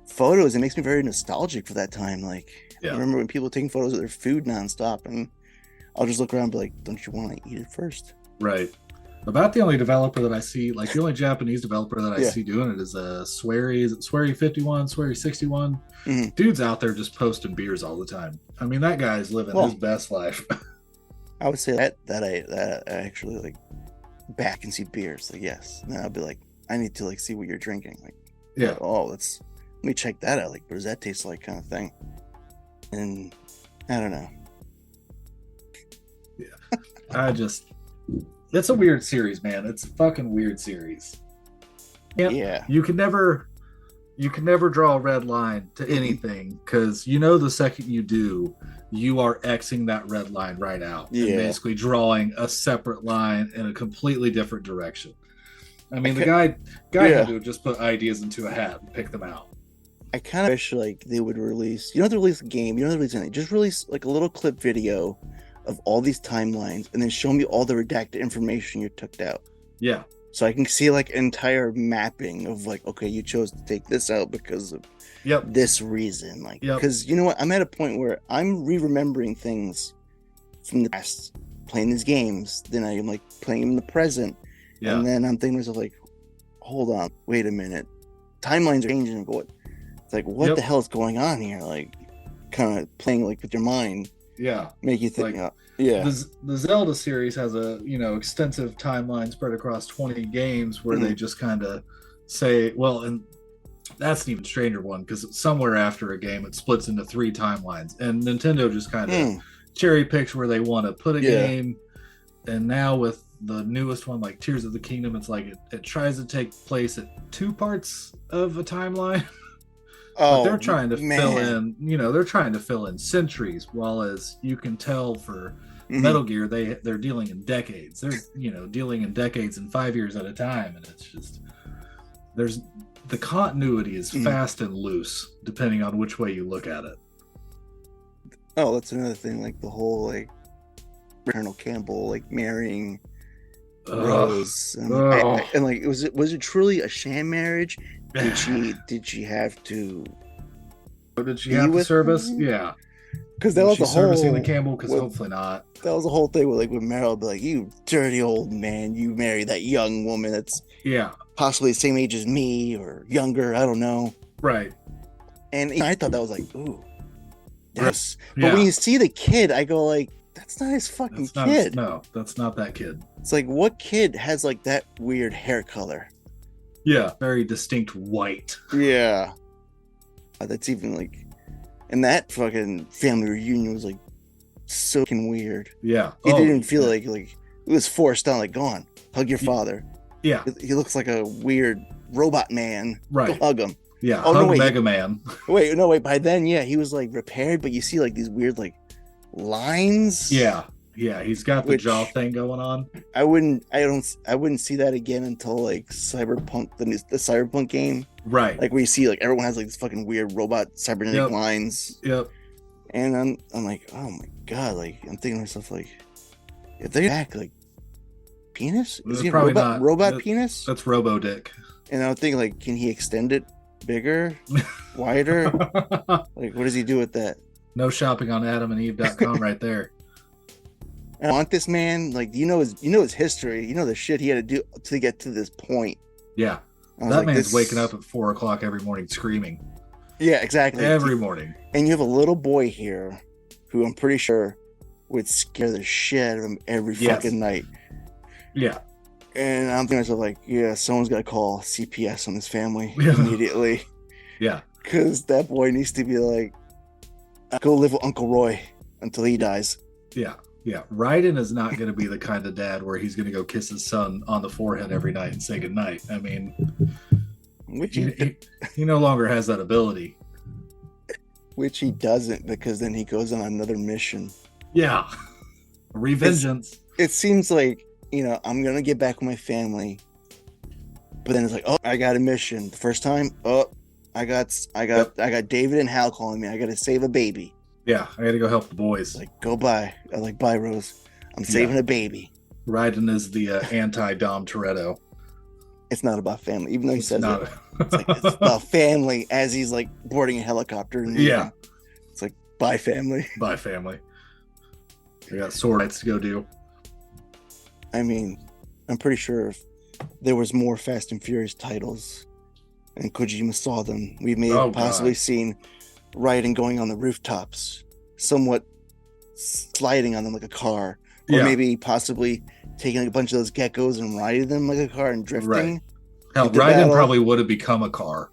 photos. It makes me very nostalgic for that time. Like I remember when people were taking photos of their food nonstop, and I'll just look around and be like, "Don't you want to eat it first?" Right. About the only developer that I see, like the only Japanese developer that I see doing it is Swery. Is it Swery 51, Swery 61? Mm-hmm. Dude's out there just posting beers all the time. I mean, that guy's living his best life. I would say that I actually like back and see beers. Like yes, and then I'll be like, I need to like see what you're drinking. Like yeah, oh, let me check that out. Like what does that taste like, kind of thing. And I don't know. Yeah, it's a weird series, man. It's a fucking weird series. Yeah, you can never draw a red line to anything, because the second you do, you are Xing that red line right out and basically drawing a separate line in a completely different direction. I mean, the guy had to just put ideas into a hat and pick them out. I kind of wish like they would release, they release a game, they release anything, just release like a little clip video of all these timelines and then show me all the redacted information you took out. Yeah. So I can see like an entire mapping of like, okay, you chose to take this out because of this reason. Like, because you know what? I'm at a point where I'm remembering things from the past, playing these games. Then I am like playing in the present. Yeah. And then I'm thinking to myself like, hold on, wait a minute. Timelines are changing. But it's like, what the hell is going on here? Like, kind of playing like with your mind. Yeah. Make you think. Like, the Zelda series has a extensive timeline spread across 20 games where they just kind of say, well, and that's an even stranger one, because somewhere after a game it splits into 3 timelines, and Nintendo just kind of cherry picks where they want to put a game. And now with the newest one, like Tears of the Kingdom, it's like it tries to take place at 2 parts of a timeline. But they're trying to fill in, they're trying to fill in centuries, while as you can tell for Metal Gear, they're dealing in decades. They're, dealing in decades and 5 years at a time. And it's just, the continuity is fast and loose, depending on which way you look at it. Oh, that's another thing. Like the whole, like, Colonel Campbell, like, marrying Rose. And like, was it truly a sham marriage? Did she have to? Did she have to service? Yeah, because that was the whole servicing the Campbell. Because hopefully not. That was the whole thing with Meryl. Be like, you dirty old man, you marry that young woman that's possibly the same age as me or younger. I don't know. Right. And I thought that was like, ooh, yes. But when you see the kid, I go like, that's not his fucking kid. No, that's not that kid. It's like, what kid has like that weird hair color? Yeah, very distinct white. Yeah. That's even like, and that fucking family reunion was like so fucking weird. Yeah. It didn't feel like it was forced down, like, go on, hug your father. Yeah. He looks like a weird robot man. Right. Go hug him. Yeah. Hug Mega Man. Wait. By then, he was like repaired, but you see like these weird like lines. Yeah. Yeah, he's got the jaw thing going on. I wouldn't see that again until like Cyberpunk, the Cyberpunk game. Right. Like where you see like everyone has like this fucking weird robot cybernetic lines. Yep. And I'm like, oh my god, like I'm thinking to myself like, if they act like penis? Is he probably a robot penis? That's Robo Dick. And I'm thinking like, can he extend it bigger, wider? Like what does he do with that? No shopping on AdamandEve.com right there. I want this man, like his history, the shit he had to do to get to this point. Yeah, that man's waking up at 4:00 every morning screaming. Yeah, exactly. Every morning. And you have a little boy here, who I'm pretty sure would scare the shit out of him every fucking night. Yeah. And I'm thinking to myself like, yeah, someone's got to call CPS on his family immediately. Yeah. Because that boy needs to be like, go live with Uncle Roy until he dies. Yeah. Yeah, Raiden is not going to be the kind of dad where he's going to go kiss his son on the forehead every night and say goodnight. I mean, he no longer has that ability. Which he doesn't, because then he goes on another mission. Yeah. Revengeance. It seems like, I'm going to get back with my family. But then it's like, oh, I got a mission. The first time, I got David and Hal calling me. I got to save a baby. Yeah, I gotta go help the boys. Like, go bye. I like, bye, Rose. I'm saving a baby. Raiden is the anti-Dom Toretto. it's not about family, even though he It's says not. it. It's like it's about family as he's like boarding a helicopter. And Yeah. it's like bye family. Bye, family. We got sword fights to go do. I mean, I'm pretty sure if there was more Fast and Furious titles and Kojima saw them, we may have possibly God. seen Raiden going on the rooftops, somewhat sliding on them like a car, or Yeah. maybe possibly taking like a bunch of those geckos and riding them like a car and drifting. Right. Hell, Into Raiden battle. probably would have become a car.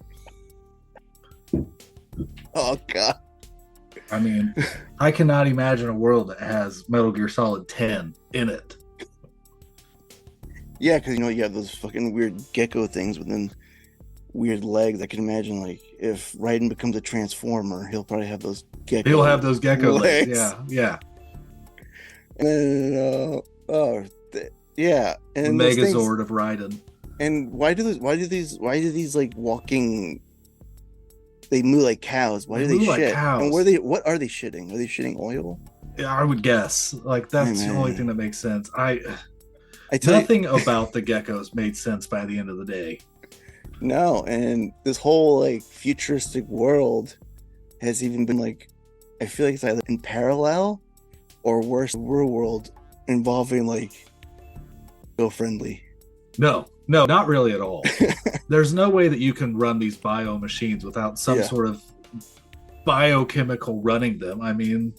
Oh god. I mean, I cannot imagine a world that has Metal Gear Solid 10 in it. Yeah, because you have those fucking weird gecko things with them weird legs. I can imagine like if Raiden becomes a transformer, he'll probably have those gecko. He'll have those gecko legs. Yeah. And then, yeah, The and those things- Megazord of Raiden. And why do these like walking? They moo like cows. Why do They they moo like shit? cows. And what are they shitting? Are they shitting oil? Yeah, I would guess. Like, that's the only man. thing that makes sense. I tell Nothing about the geckos made sense by the end of the day. you, no. And this whole like futuristic world has even been like, I feel like it's either in parallel or worse, real world involving like go-friendly. No, not really at all. There's no way that you can run these bio machines without some Yeah. sort of biochemical running them. I mean,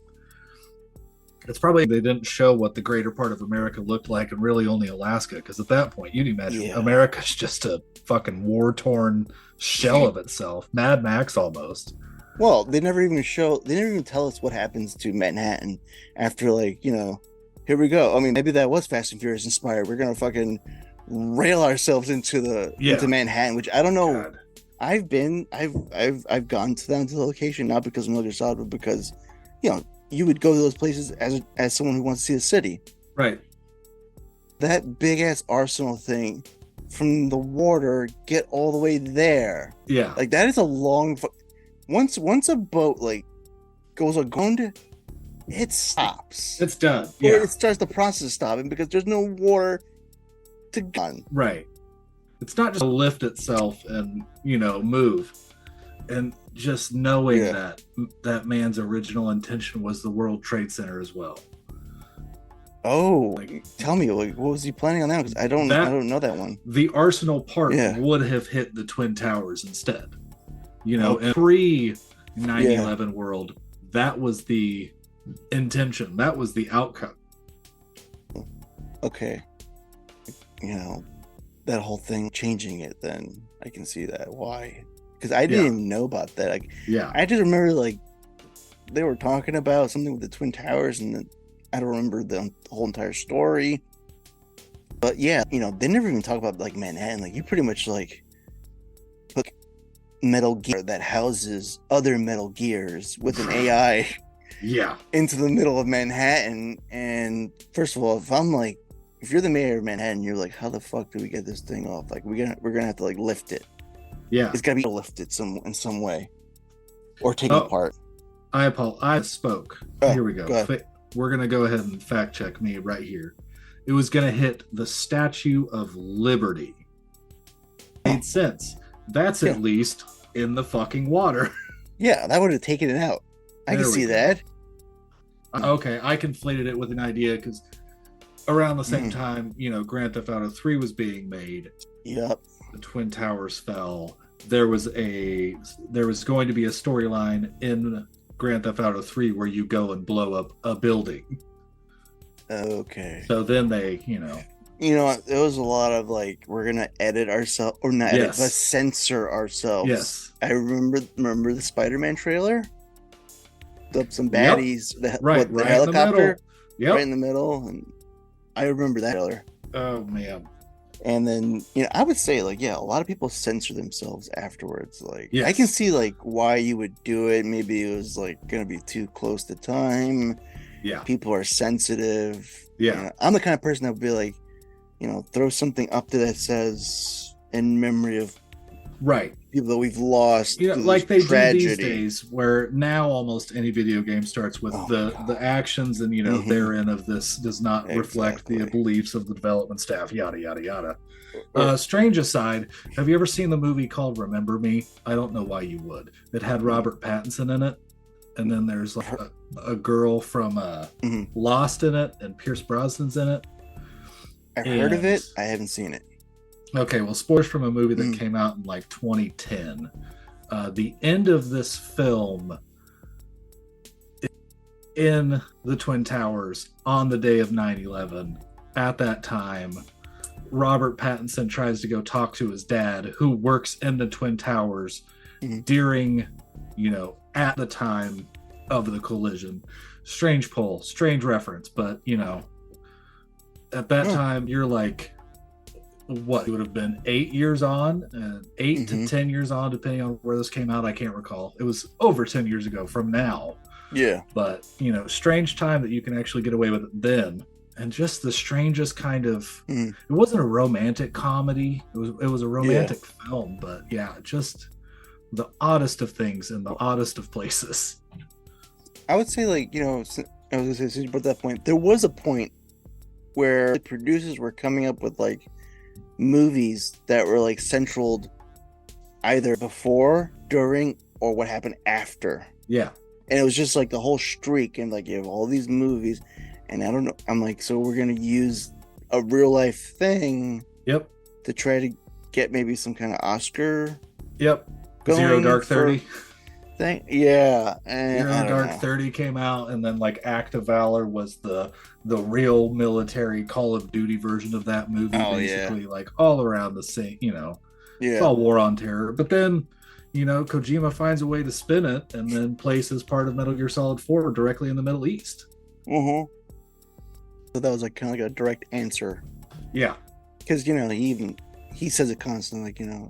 it's probably they didn't show what the greater part of America looked like, and really only Alaska, because at that point you'd imagine Yeah. America's just a fucking war-torn shell of itself. Mad Max almost. Well, they never even tell us what happens to Manhattan after, like, here we go. I mean, maybe that was Fast and Furious inspired. We're gonna fucking rail ourselves into Manhattan, which I don't know. God. I've gone down to the location, not because of Metal Gear Solid, but because, you would go to those places as someone who wants to see the city. Right. That big ass arsenal thing from the water, get all the way there. Yeah. Like that is a long. Once a boat like goes aground, it stops. It's done. Or Yeah. it starts the process of stopping because there's no water to gun. Right. It's not just lift itself and, move. And just knowing Yeah. that man's original intention was the World Trade Center as well. Oh, Like- tell me, like, what was he planning on that? Because I don't know that one. The Arsenal part Yeah. would have hit the Twin Towers instead. In pre 9/11 world, that was the intention. That was the outcome. Okay, that whole thing changing it. Then I can see that why. Because I didn't even know about that. Like, Yeah. I just remember like they were talking about something with the Twin Towers, and then I don't remember the whole entire story. But yeah, they never even talk about like Manhattan. Like you pretty much like put Metal Gear that houses other Metal Gears with an AI Yeah. into the middle of Manhattan. And first of all, if you're the mayor of Manhattan, you're like, how the fuck do we get this thing off? Like we're gonna have to like lift it. Yeah. It's gotta be lifted in some way, or taken apart. I apologize. I spoke. Oh, Here we go. go ahead. We're going to go ahead and fact check me right here. It was going to hit the Statue of Liberty. Made sense. That's Yeah. at least in the fucking water. Yeah, that would have taken it out. I can There we see go. that. Okay, I conflated it with an idea because around the same Mhm. time, Grand Theft Auto 3 was being made. Yep. The Twin Towers fell. There was going to be a storyline in Grand Theft Auto 3 where you go and blow up a building. Okay. So then they, There was a lot of like, we're gonna edit ourselves, or not edit, Yes. but censor ourselves. yes, I remember the Spider-Man trailer. Up some Yep. baddies, the right in the middle. helicopter, Yep. right in the middle, and I remember that trailer. Oh man. And then, I would say like, yeah, a lot of people censor themselves afterwards. Like, I Yes. can see like why you would do it. Maybe it was like gonna be too close to time. Yeah. People are sensitive. Yeah. I'm the kind of person that would be like, throw something up there that says in memory of Right. people that we've lost. You know, through like this they do these tragedy. days, where now almost any video game starts with Oh, the God. the actions and Mhm. therein of this does not reflect the Exactly. beliefs of the development staff. Yada yada yada. Or- Strange aside, have you ever seen the movie called Remember Me? I don't know why you would. It had Robert Pattinson in it, and then there's like a girl from Mhm. Lost in it, and Pierce Brosnan's in it. I've heard of And- it. I haven't seen it. Okay, well, spoilers from a movie that Mm. came out in like 2010. The end of this film in the Twin Towers on the day of 9/11. At that time, Robert Pattinson tries to go talk to his dad, who works in the Twin Towers Mhm. during, at the time of the collision. Strange pull, strange reference, but, at that Oh. time, you're like, what it would have been 8 years on, 8 to Mhm. 10 years on, depending on where this came out. I can't recall. It was over 10 years ago from now, Yeah. but strange time that you can actually get away with it then. And just the strangest kind of, Mhm. it wasn't a romantic comedy. It was a romantic film, but yeah, just the oddest of things in the oddest of places. I would say, like, I was gonna say, since you brought that point, there was a point where the producers were coming up with like movies that were like centraled either before, during, or what happened after. Yeah. And it was just like the whole streak, and like you have all these movies, and I don't know. I'm like, so we're gonna use a real life thing Yep. to try to get maybe some kind of Oscar Yep. going Zero Dark for 30. thing. Yeah, and Zero I don't Dark know. 30 came out, and then like Act of Valor was the real military Call of Duty version of that movie. Oh, yeah. Basically, like all around the same. It's Yeah, all war on terror. But then, Kojima finds a way to spin it, and then places part of Metal Gear Solid 4 directly in the Middle East. So that was like kind of like a direct answer, Yeah. because he says it constantly, like,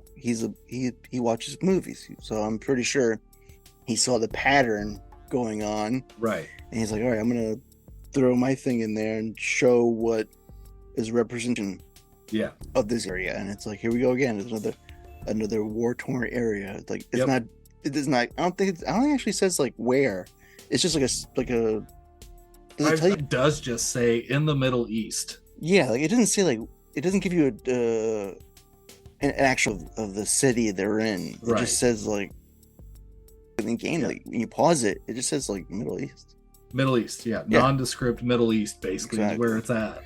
he watches movies, so I'm pretty sure he saw the pattern going on, Right. and he's like, all right, I'm gonna throw my thing in there and show what is representation Yeah. of this area. And it's like, here we go again. It's another war-torn area. It's like, it's Yep. not, it is not, I don't think it actually says like where. It's just like a does it tell you? It does just say in the Middle East. Yeah, like it doesn't say, like, it doesn't give you an actual of the city they're in. It Right. just says like in the game, Yeah. like when you pause it, it just says like Middle East. Middle East, yeah. Yeah. Nondescript Middle East, basically, is Exactly. where it's at.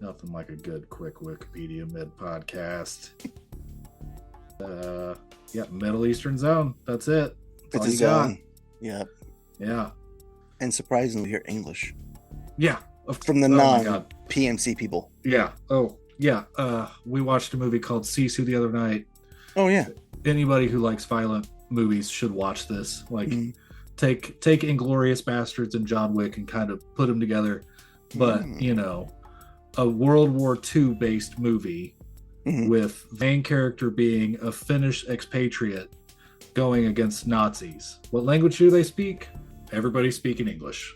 Nothing like a good, quick Wikipedia mid-podcast. Yeah, Middle Eastern Zone. That's it. That's all It's a you got. zone. Yeah, Yeah. and surprisingly, we hear English Yeah. from the Oh my non God. PMC people. Yeah. Oh, yeah. We watched a movie called Sisu the other night. Oh yeah. Anybody who likes violent movies should watch this. Like, Mhm. take Inglorious Bastards and John Wick and kind of put them together. But, a World War II based movie Mhm. with the main character being a Finnish expatriate going against Nazis. What language do they speak? Everybody's speaking English.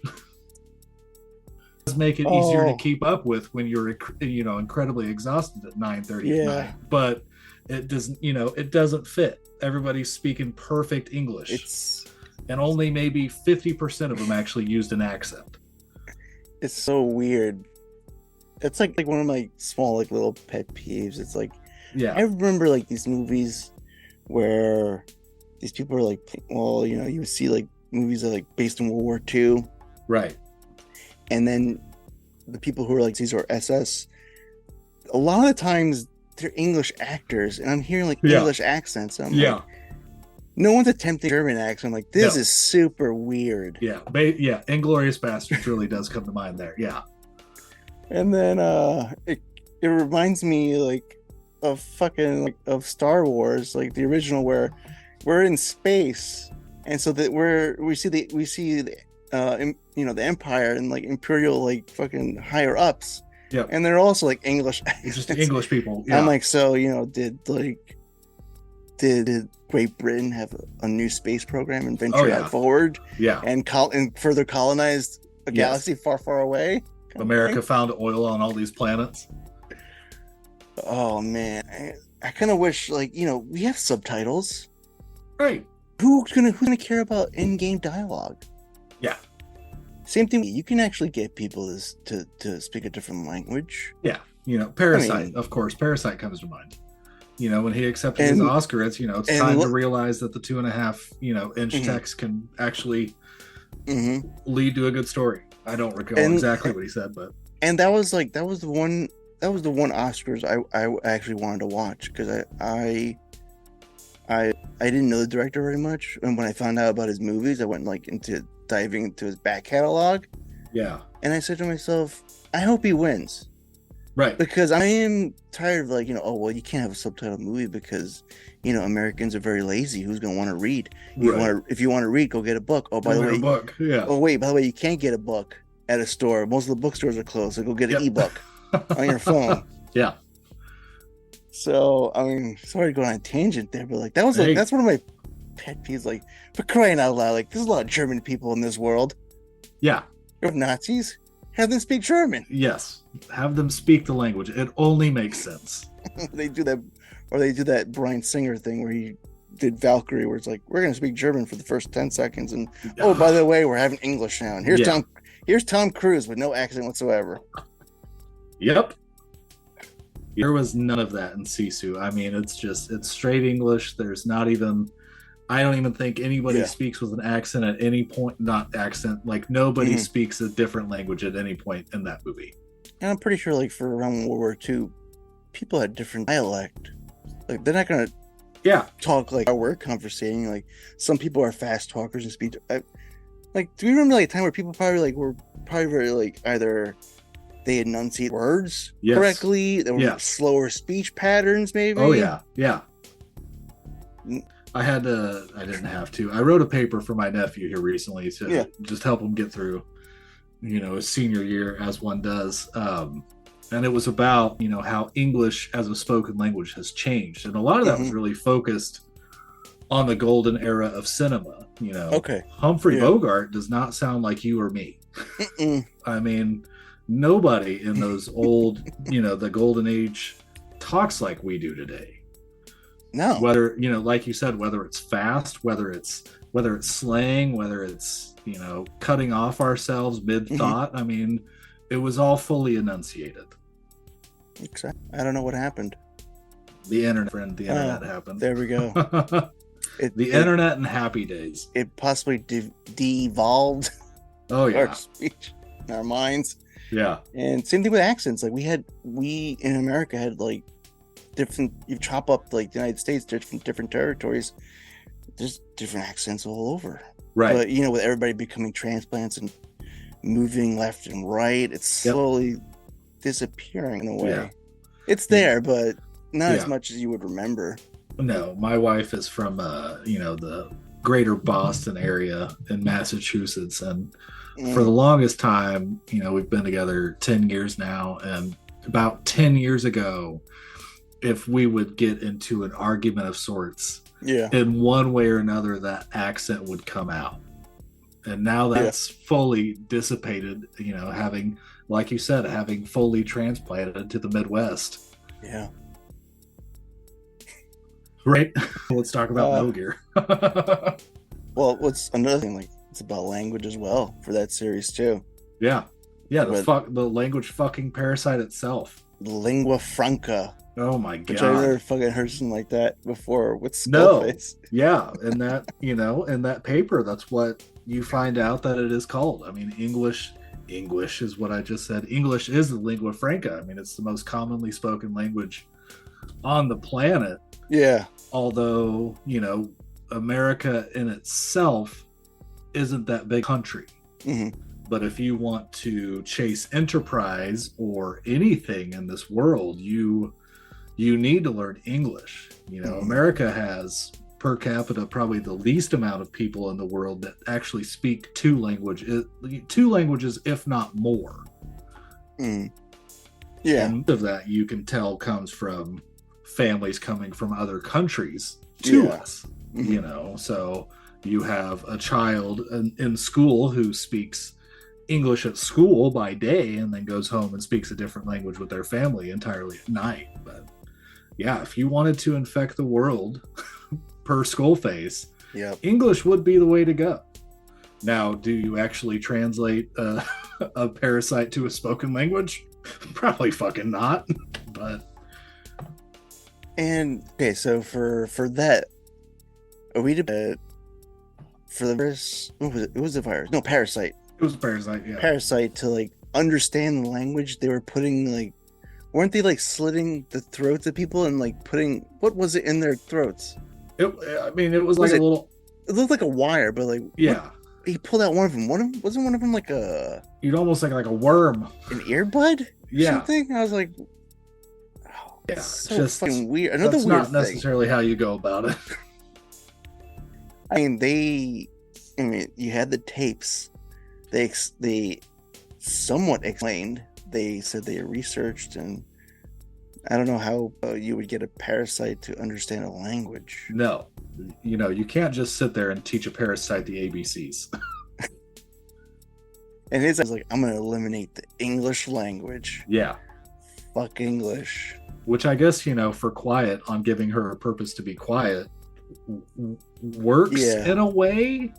Does make it easier to Oh. keep up with when you're incredibly exhausted at 9:30 at Yeah. night. But it doesn't it doesn't fit. Everybody's speaking perfect English, It's and only maybe 50% of them actually used an accent. it's so weird. It's like one of my small like little pet peeves. It's like, Yeah. I remember like these movies where these people are like, well, you would see like movies that are like based in World War II, Right. and then the people who are like these are SS. A lot of the times they're English actors, and I'm hearing like Yeah. English accents. I'm Yeah. like, no one's attempting German accent. I'm like, this No. is super weird. Yeah. Yeah. Inglorious Bastards really does come to mind there. Yeah. And then it reminds me like of fucking like of Star Wars, like the original, where we're in space, and so that we see the the Empire and like Imperial like fucking higher ups. Yep. And they're also like English. It's just accents. English people. Yeah. I'm like, so did Great Britain have a new space program and venture yeah. out forward yeah. and further colonized a Yes. galaxy far, far away? America found oil on all these planets. Oh man, I kind of wish, like, we have subtitles. Right. Who's gonna care about in-game dialogue? Yeah. Same thing. You can actually get people to speak a different language. Yeah. Parasite, of course. Parasite comes to mind. When he accepted his Oscar, it's time to realize that the 2.5 inch text can actually lead to a good story. I don't recall exactly what he said, but that was the one Oscars I actually wanted to watch, because I didn't know the director very much, and when I found out about his movies, I went diving into his back catalog. Yeah. And I said to myself, I hope he wins. Right. Because I am tired of you can't have a subtitled movie because, Americans are very lazy. Who's going to want to read? If you want to read, go get a book. Oh, by the way, book. Yeah. Oh, wait, by the way, you can't get a book at a store. Most of the bookstores are closed. So go get an ebook on your phone. Yeah. So, sorry to go on a tangent there, but that's one of my pet peeves. For crying out loud, there's a lot of German people in this world. Yeah. You're Nazis. Have them speak German. Yes. Have them speak the language. It only makes sense. They do that Bryan Singer thing where he did Valkyrie, where it's we're going to speak German for the first 10 seconds. And, by the way, we're having English now. And here's Tom Cruise with no accent whatsoever. Yep. There was none of that in Sisu. It's straight English. There's not even, I don't even think anybody speaks with an accent at any point. Not accent, nobody speaks a different language at any point in that movie. And I'm pretty sure, for around World War II, people had different dialect. They're not going to talk like how we're conversating. Some people are fast talkers and speak. Do you remember a time where people were very either they enunciate words correctly, there were slower speech patterns, maybe? Oh yeah, yeah. I didn't have to. I wrote a paper for my nephew here recently to just help him get through, his senior year, as one does. And it was about, how English as a spoken language has changed. And a lot of that was really focused on the golden era of cinema. Humphrey Bogart does not sound like you or me. Nobody in those old, the golden age talks like we do today. No. Whether, like you said, whether it's fast, whether it's slang, whether it's, cutting off ourselves mid-thought. It was all fully enunciated. Exactly. I don't know what happened. The internet happened. There we go. The internet and happy days. It possibly de-evolved our speech in our minds. Yeah. And same thing with accents. We in America had different, you chop up the United States, different territories, there's different accents all over. Right. But with everybody becoming transplants and moving left and right, it's slowly disappearing in a way. Yeah. It's there, but not as much as you would remember. No, my wife is from the greater Boston area in Massachusetts, and for the longest time, we've been together 10 years now, and about 10 years ago, if we would get into an argument of sorts, in one way or another, that accent would come out. And now that's fully dissipated, having, like you said, having fully transplanted to the Midwest. Yeah. Right? Let's talk about Metal Gear. Well, what's another thing, it's about language as well for that series too. Yeah. Yeah, the language fucking Parasite itself. Lingua franca. Oh my god! Which I never fucking heard something like that before. With Skullface. No, yeah, and that in that paper, that's what you find out that it is called. English is what I just said. English is the lingua franca. It's the most commonly spoken language on the planet. Yeah. Although America in itself isn't that big country. Mm-hmm. But if you want to chase enterprise or anything in this world, you need to learn English. America has per capita probably the least amount of people in the world that actually speak two languages, if not more. Yeah. And of that you can tell comes from families coming from other countries to us. So you have a child in school who speaks English at school by day and then goes home and speaks a different language with their family entirely at night. But yeah, if you wanted to infect the world per Skullface, Yep. English would be the way to go. Now, do you actually translate a parasite to a spoken language? Probably fucking not. But And okay, so for that, are we for the virus? What was it? It was a virus. No, parasite. it was a parasite, yeah. Parasite to like understand the language. They were putting like, weren't they like slitting the throats of people and like putting what was it in their throats? It was like a little. It looked like a wire, but like Yeah. he pulled out one of them. Wasn't one of them like You'd almost think like a worm. an earbud? Or Yeah. something? I was like, oh, Yeah. it's so Just fucking weird. Another that's weird not necessarily how you go about it. thing. I mean, you had the tapes. They somewhat explained. They said they researched, and I don't know how you would get a parasite to understand a language. No. You can't just sit there and teach a parasite the ABCs. And I was like, I'm gonna eliminate the English language. Yeah. Fuck English. Which I guess, for quiet, on giving her a purpose to be quiet, works in a way,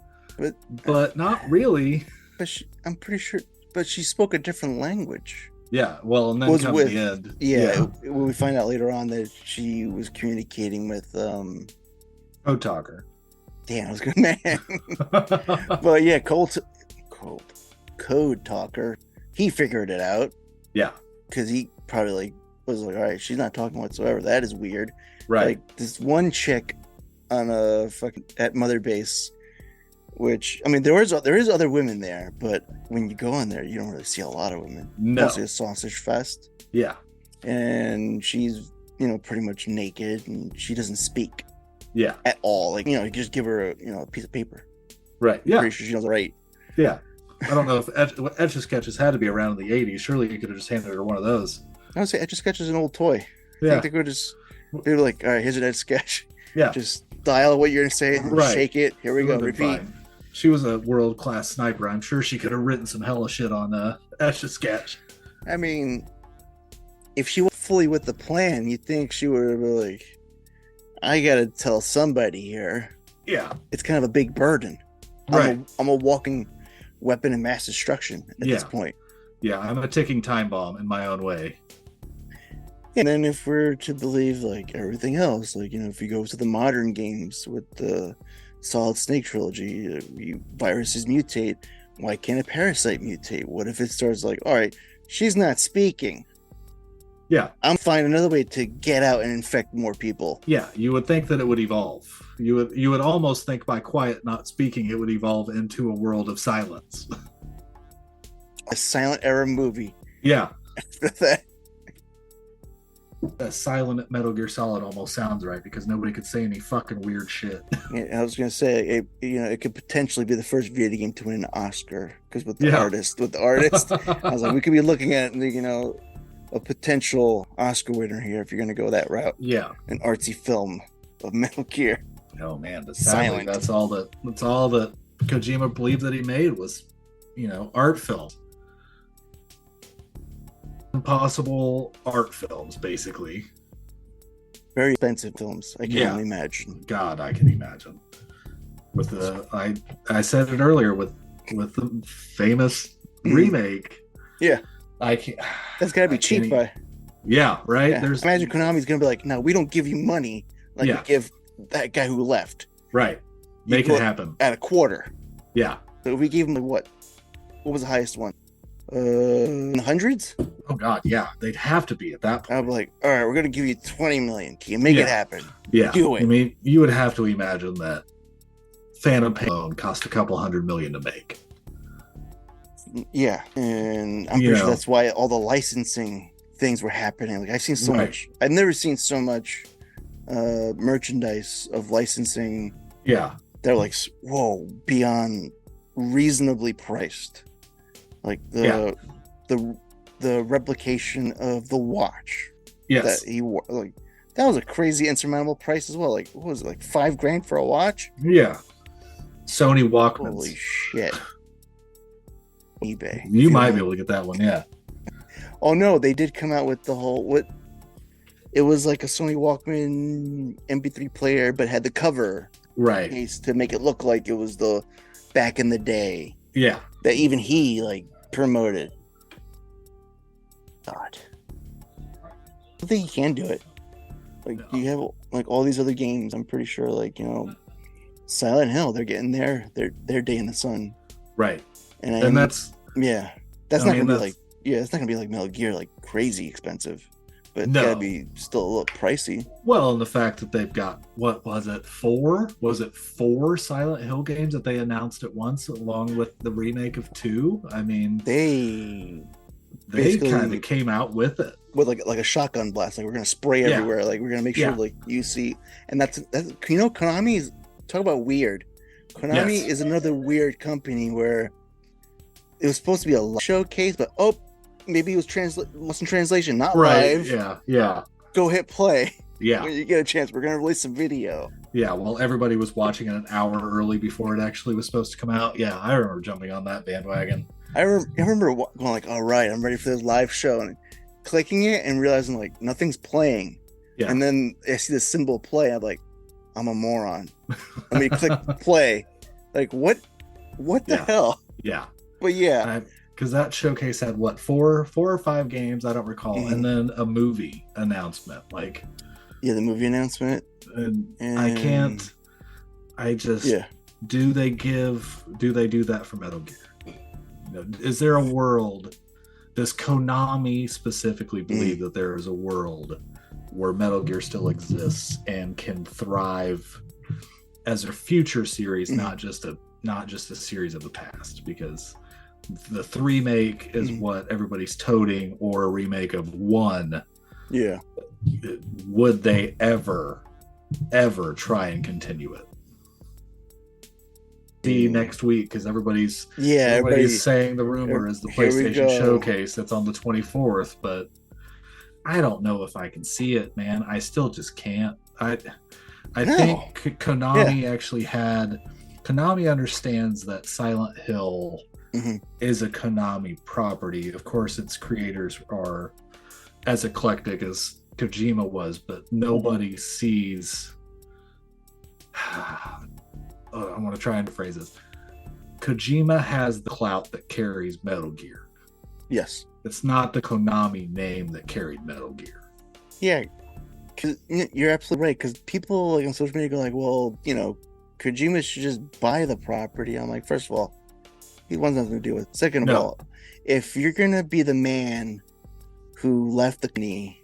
but not really. But I'm pretty sure. But she spoke a different language. Yeah, well, and then come to the end. Yeah, we find out later on that she was communicating with Code talker. Damn, I was good, man. But yeah, code talker. He figured it out. Yeah, because he probably like was like, all right, she's not talking whatsoever. That is weird. right. Like this one chick on a fucking at Mother Base, which I mean, there is other women there, but when you go in there, you don't really see a lot of women. No. Mostly a sausage fest. Yeah, And she's pretty much naked, and she doesn't speak yeah, at all. Like you just give her a piece of paper. right. I'm Yeah, pretty sure she knows write. yeah. I don't know if Etch a Sketches had to be around in the 80s. Surely you could have just handed her one of those. I would say Etch a Sketch is an old toy. I Yeah, think they could they were like, all right, here's an Etch a Sketch. yeah. Just dial what you're gonna say, and Right. shake it. Here we It go. would've been Repeat. fine. She was a world-class sniper. I'm sure she could have written some hella shit on Etch a Sketch. I mean, if she went fully with the plan, you'd think she would have been like, I gotta tell somebody here. Yeah, It's kind of a big burden. right. I'm a walking weapon of mass destruction at this Yeah. point. Yeah, I'm a ticking time bomb in my own way. And then if we're to believe like everything else, like if you go to the modern games with the Solid Snake trilogy, viruses mutate. Why can't a parasite mutate? What if it starts like, all right, she's not speaking. Yeah, I'm finding another way to get out and infect more people. yeah. You would think that it would evolve. You would almost think by quiet not speaking, it would evolve into a world of silence. A silent era movie. Yeah, After that, a silent Metal Gear Solid almost sounds right because nobody could say any fucking weird shit. I was gonna say it could potentially be the first video game to win an Oscar because with the Yeah. artist, I was like, we could be looking at a potential Oscar winner here if you're gonna go that route. Yeah. An artsy film of Metal Gear. Oh man, but sadly, Silent. that's all that Kojima believed that he made was, art films. Impossible art films, basically. Very expensive films. I can Yeah. only imagine. God, I can imagine. With I said it earlier with the famous remake. Yeah. I can't. That's gotta be I cheap can't by. Yeah, right. Yeah. Imagine Konami's gonna be like, no, we don't give you money like Yeah. we give that guy who left right. Make it happen. at a quarter. Yeah. So if we gave him like what was the highest one? In the hundreds? Oh God, yeah. They'd have to be at that point. I'd be like, all right, we're gonna give you 20 million. Can you make it happen? Yeah. Do it. I mean, you would have to imagine that Phantom Pain alone cost a couple $100 million to make. Yeah, and I'm pretty sure that's why all the licensing things were happening. Like I've seen so much. I've never seen so much merchandise of licensing. Yeah. They're like, whoa, beyond reasonably priced. Like the replication of the watch. Yes. That he wore. Like that was a crazy insurmountable price as well. Like what was it, like $5,000 for a watch? Yeah. Sony Walkmans. Holy shit. eBay. You might be able to get that one, yeah. Oh no, they did come out with the whole it was like a Sony Walkman MP3 player, but had the cover Right. case to make it look like it was the back in the day Yeah. that even he like promoted. God, I think he can do it. Like, No. you have like all these other games. I'm pretty sure, like, Silent Hill, they're getting their day in the sun. Right. And that's that's not gonna be like it's not gonna be like Metal Gear, like crazy expensive, but it's gotta be still a little pricey. Well, and the fact that they've got, what was it, four Silent Hill games that they announced at once, along with the remake of 2. I mean, They kind of came out with it with like a shotgun blast. Like, we're gonna spray everywhere. Like, we're gonna make sure like you see. And that's Konami's, talk about weird. Konami is another weird company where it was supposed to be a live showcase, but maybe it was lost in translation, not live. Yeah. Go hit play. Yeah. When you get a chance, we're gonna release some video. Yeah, well, everybody was watching it an hour early before it actually was supposed to come out. Yeah, I remember jumping on that bandwagon. I remember going like, all right, I'm ready for this live show, and clicking it and realizing like nothing's playing. Yeah. And then I see the symbol play. I'm like, I'm a moron. Let me click play. Like, what the hell? Yeah. But yeah. Because that showcase had what, four or five games, I don't recall, Mm-hmm. and then a movie announcement. Like, yeah, the movie announcement. And do they do that for Metal Gear? Is there a world, does Konami specifically believe that there is a world where Metal Gear still exists and can thrive as a future series, not just a series of the past? Because the 3 remake is what everybody's toting, or a remake of 1. Yeah. Would they ever try and continue it? See next week, because everybody's saying the rumor is the PlayStation Showcase that's on the 24th, but I don't know if I can see it, man. I still just can't. I think Konami Konami understands that Silent Hill is a Konami property. Of course, its creators are as eclectic as Kojima was, but nobody sees. I want to try and phrase this. Kojima has the clout that carries Metal Gear. Yes. It's not the Konami name that carried Metal Gear. Yeah, because you're absolutely right. Because people like on social media go like, well, Kojima should just buy the property. I'm like, first of all, he wants nothing to do with it. Second of all, if you're gonna be the man who left the company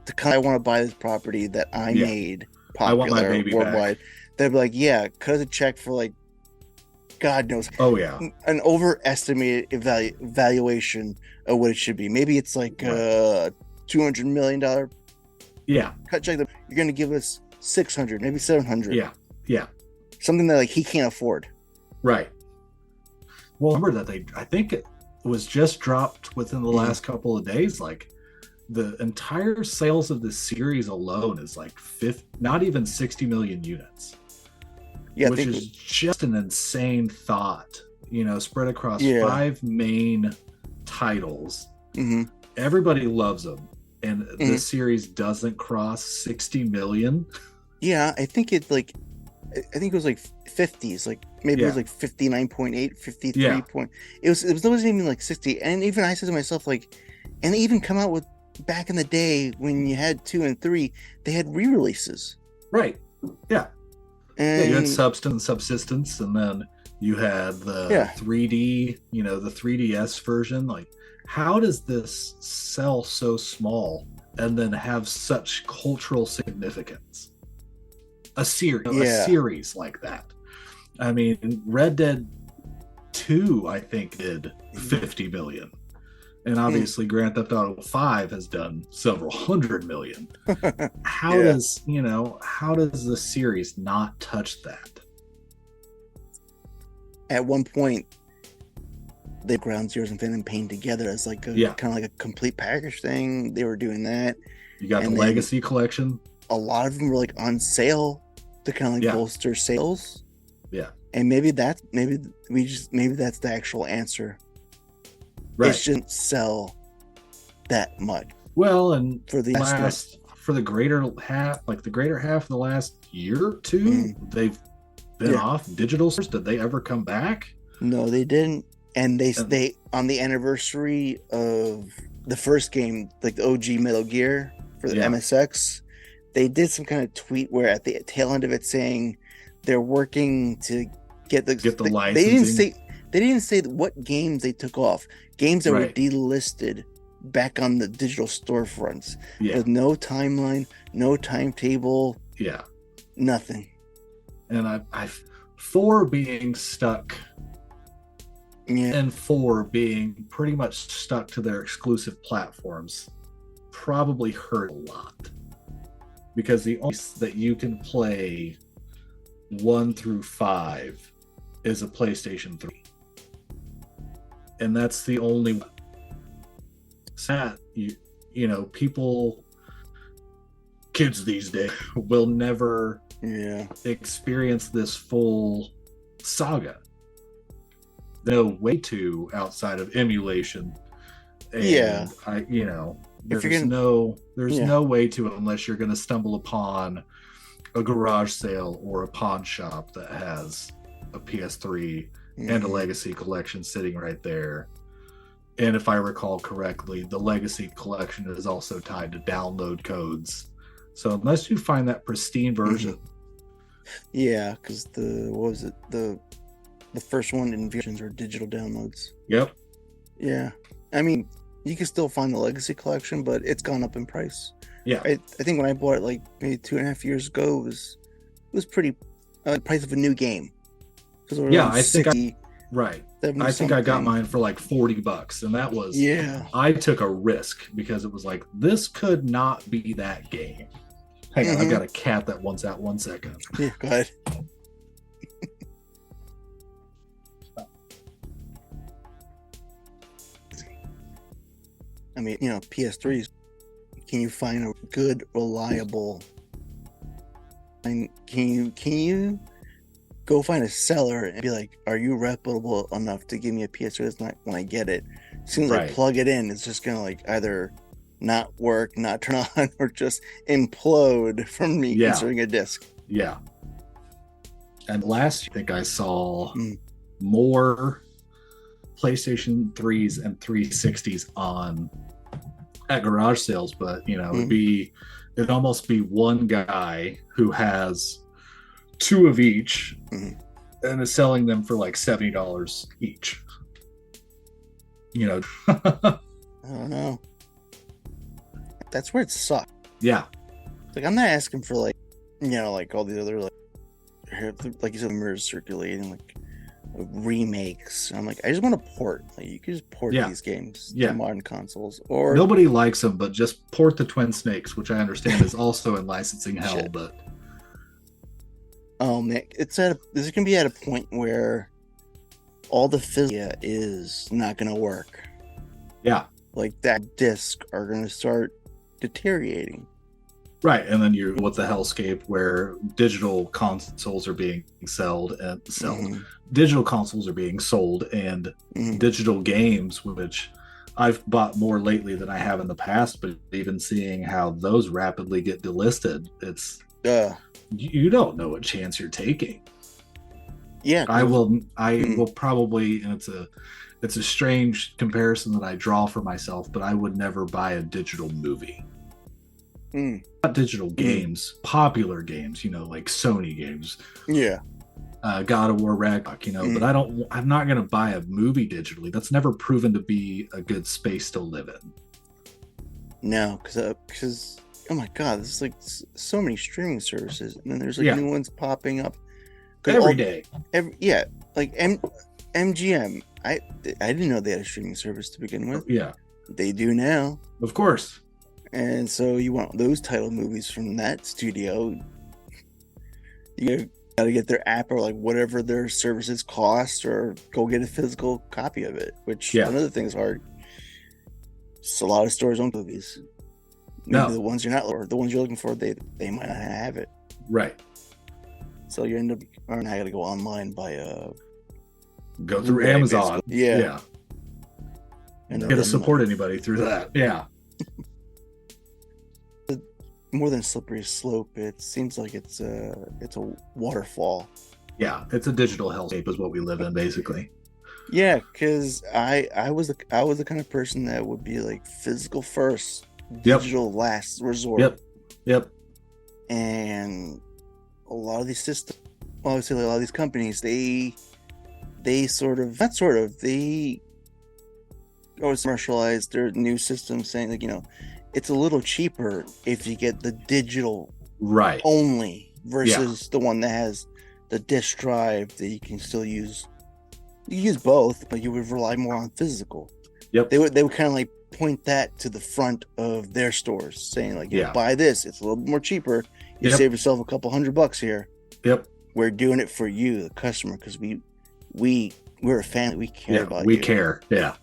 to I want to buy this property that I made popular, I want my baby worldwide back. They'd be like, yeah, cut us a check for like, God knows. Oh yeah, an overestimated valuation of what it should be. Maybe it's like $200 million. Yeah, cut check. You're going to give us 600, maybe 700. Yeah, something that like he can't afford. Right. Well, remember that I think it was just dropped within the last couple of days. Like, the entire sales of this series alone is like not even 60 million units. Yeah, which is just an insane thought, spread across 5 main titles. Everybody loves them, and this series doesn't cross 60 million. Yeah, I think it was like 50s, like maybe it was like 59.8, 53 point. It wasn't even like 60. And even I said to myself, like, and they even come out with, back in the day when you had 2 and 3, they had re-releases. Right. Yeah. And you had Subsistence, and then you had the 3D, the 3DS version. Like, how does this sell so small and then have such cultural significance? A series like that. I mean, Red Dead 2, I think, did 50 million. And obviously Grand Theft Auto 5 has done several hundred million. How does the series not touch that? At one point, they Ground Zeroes and Phantom Pain together as like kind of like a complete package thing. They were doing that. You got the Legacy Collection. A lot of them were like on sale to kind of like bolster sales. Yeah. And maybe that's the actual answer. Right. It shouldn't sell that much. Well, and for the for the greater half of the last year or two, they've been off digital stores. Did they ever come back? No, they didn't. And they on the anniversary of the first game, like the OG Metal Gear for the MSX, they did some kind of tweet where at the tail end of it saying they're working to get the licensing. They didn't say what games they took off. Games that were delisted back on the digital storefronts with no timeline, no timetable, nothing. And I 4 being stuck, and 4 being pretty much stuck to their exclusive platforms probably hurt a lot, because the only that you can play 1 through 5 is a PlayStation 3, and that's the only one. Sad, you know, kids these days will never experience this full saga. No way to outside of emulation. And there's no way to, unless you're going to stumble upon a garage sale or a pawn shop that has a PS3 and a Legacy collection sitting right there. And if I recall correctly, the Legacy collection is also tied to download codes. So unless you find that pristine version. Yeah, because the first one in versions were digital downloads. Yep. Yeah. I mean, you can still find the Legacy collection, but it's gone up in price. Yeah. I think when I bought it like maybe 2.5 years ago, it was pretty the price of a new game. I think I got mine for like $40, and that was I took a risk because it was like, this could not be that game. Hang on, I've got a cat that wants out. 1 second. Yeah, go ahead. I mean, PS3s. Can you find a good, reliable? And can you go find a seller and be like, are you reputable enough to give me a PS3 that's not when I get it? As soon as I plug it in, it's just gonna like either not work, not turn on, or just implode from me inserting a disc. Yeah. And last year, I think I saw more PlayStation 3s and 360s at garage sales, but it'd almost be one guy who has 2 of each and is selling them for like $70 each. I don't know. That's where it sucks. Yeah. Like, I'm not asking for like all the other like you said, mirrors circulating, like remakes. I'm like, I just want to port. Like, you can just port these games to modern consoles. Or nobody likes them, but just port the Twin Snakes, which I understand is also in licensing hell. But man, this is gonna be at a point where all the physics is not gonna work. Yeah, like that disc are gonna start deteriorating. Right, and then you're with the hellscape where digital consoles are being sold, digital consoles are being sold, and digital games, which I've bought more lately than I have in the past, but even seeing how those rapidly get delisted, it's you don't know what chance you're taking. Yeah, I will probably, and it's a strange comparison that I draw for myself, but I would never buy a digital movie. Not digital games, popular games, like Sony games. Yeah. God of War Ragnarok, but I'm not going to buy a movie digitally. That's never proven to be a good space to live in. No, because oh my God, there's like so many streaming services, and then there's like new ones popping up every day. Like MGM. I didn't know they had a streaming service to begin with. Yeah, they do now. Of course. And so you want those title movies from that studio, you gotta get their app or like whatever their services cost, or go get a physical copy of it, which another thing is hard. Just a lot of stores own movies. Maybe the ones you're not, or the ones you're looking for, they might not have it. Right. So you end up, or now I gotta go online go through Amazon. Yeah. And get to support anybody through that. Yeah. more than a slippery slope. It seems like it's a waterfall. Yeah, it's a digital hellscape is what we live in, basically. Yeah, because I was the kind of person that would be like physical first, digital last resort. Yep. And a lot of these systems, obviously, a lot of these companies, they always commercialize their new system, saying like, it's a little cheaper if you get the digital only versus the one that has the disk drive that you can still use. You use both, but you would rely more on physical. Yep. They would kind of like point that to the front of their stores, saying like, buy this, it's a little bit more cheaper. You save yourself a couple $100 here. Yep. We're doing it for you, the customer, because we're a family. We care about you. We care. Yeah.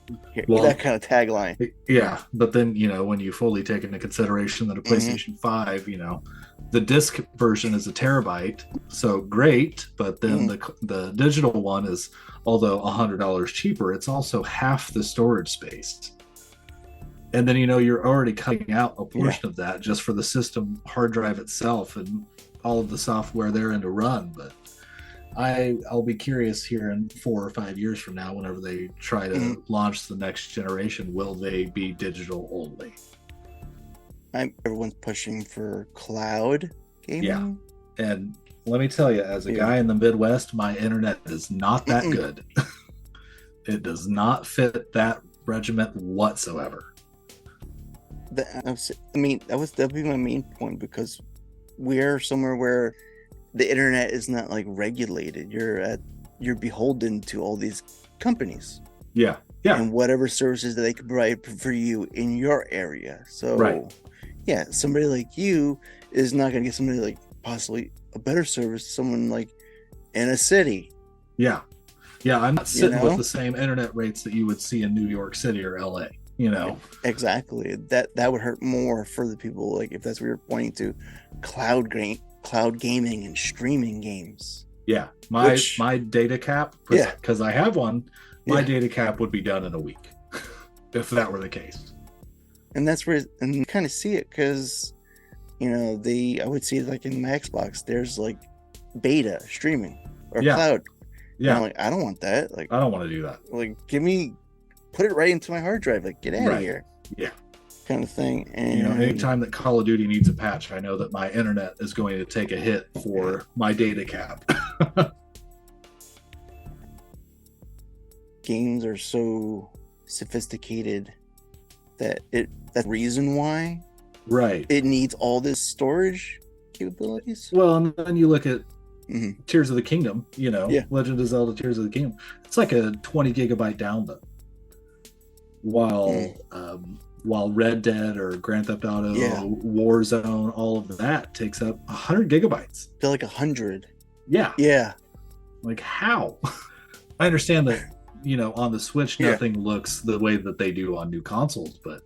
Well, that kind of tagline. Yeah. But then, when you fully take into consideration that a PlayStation 5, the disc version is a terabyte. So great. But then the digital one is, although $100 cheaper, it's also half the storage space. And then, you're already cutting out a portion of that just for the system hard drive itself and all of the software therein to run. But I'll be curious here in 4 or 5 years from now, whenever they try to launch the next generation, will they be digital only? Everyone's pushing for cloud gaming. Yeah. And let me tell you, as a guy in the Midwest, my internet is not that good. It does not fit that regiment whatsoever. That would be my main point, because we're somewhere where the internet is not like regulated. You're beholden to all these companies. Yeah. And whatever services that they can provide for you in your area. So somebody like you is not going to get somebody like possibly a better service, someone like in a city. Yeah. I'm not sitting with the same internet rates that you would see in New York City or LA. Exactly. That would hurt more for the people, like if that's what you're pointing to, cloud gaming and streaming games. Yeah, my data cap, because I have one, my data cap would be done in a week if that were the case. And that's where, and you kind of see it, because I would see it like in my Xbox, there's like beta streaming or cloud. Yeah, I'm like, I don't want that. Like, I don't want to do that. Like, put it right into my hard drive. Like, get out of here. Yeah. Kind of thing. And anytime that Call of Duty needs a patch, I know that my internet is going to take a hit for my data cap. Games are so sophisticated that that's the reason why it needs all this storage capabilities. Well, and then you look at Tears of the Kingdom, Legend of Zelda Tears of the Kingdom. It's like a 20 gigabyte download. While Red Dead or Grand Theft Auto, Warzone, all of that takes up 100 gigabytes. They're like 100. Yeah. Like, how? I understand that, on the Switch, nothing looks the way that they do on new consoles, but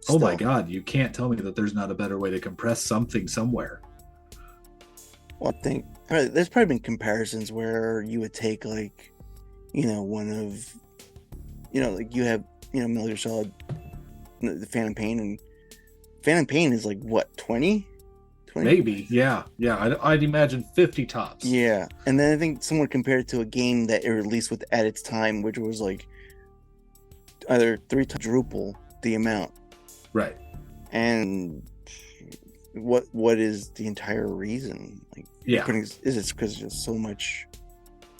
oh my God, you can't tell me that there's not a better way to compress something somewhere. Well, I think there's probably been comparisons where you would take like, one of, like you have, Metal Gear Solid, the Phantom Pain, and Phantom Pain is like what, 20? Maybe, yeah. I'd imagine 50 tops. Yeah, and then I think someone compared it to a game that it released with at its time, which was like either 3 times quadruple the amount. Right. And what is the entire reason? Like, is it because there's so much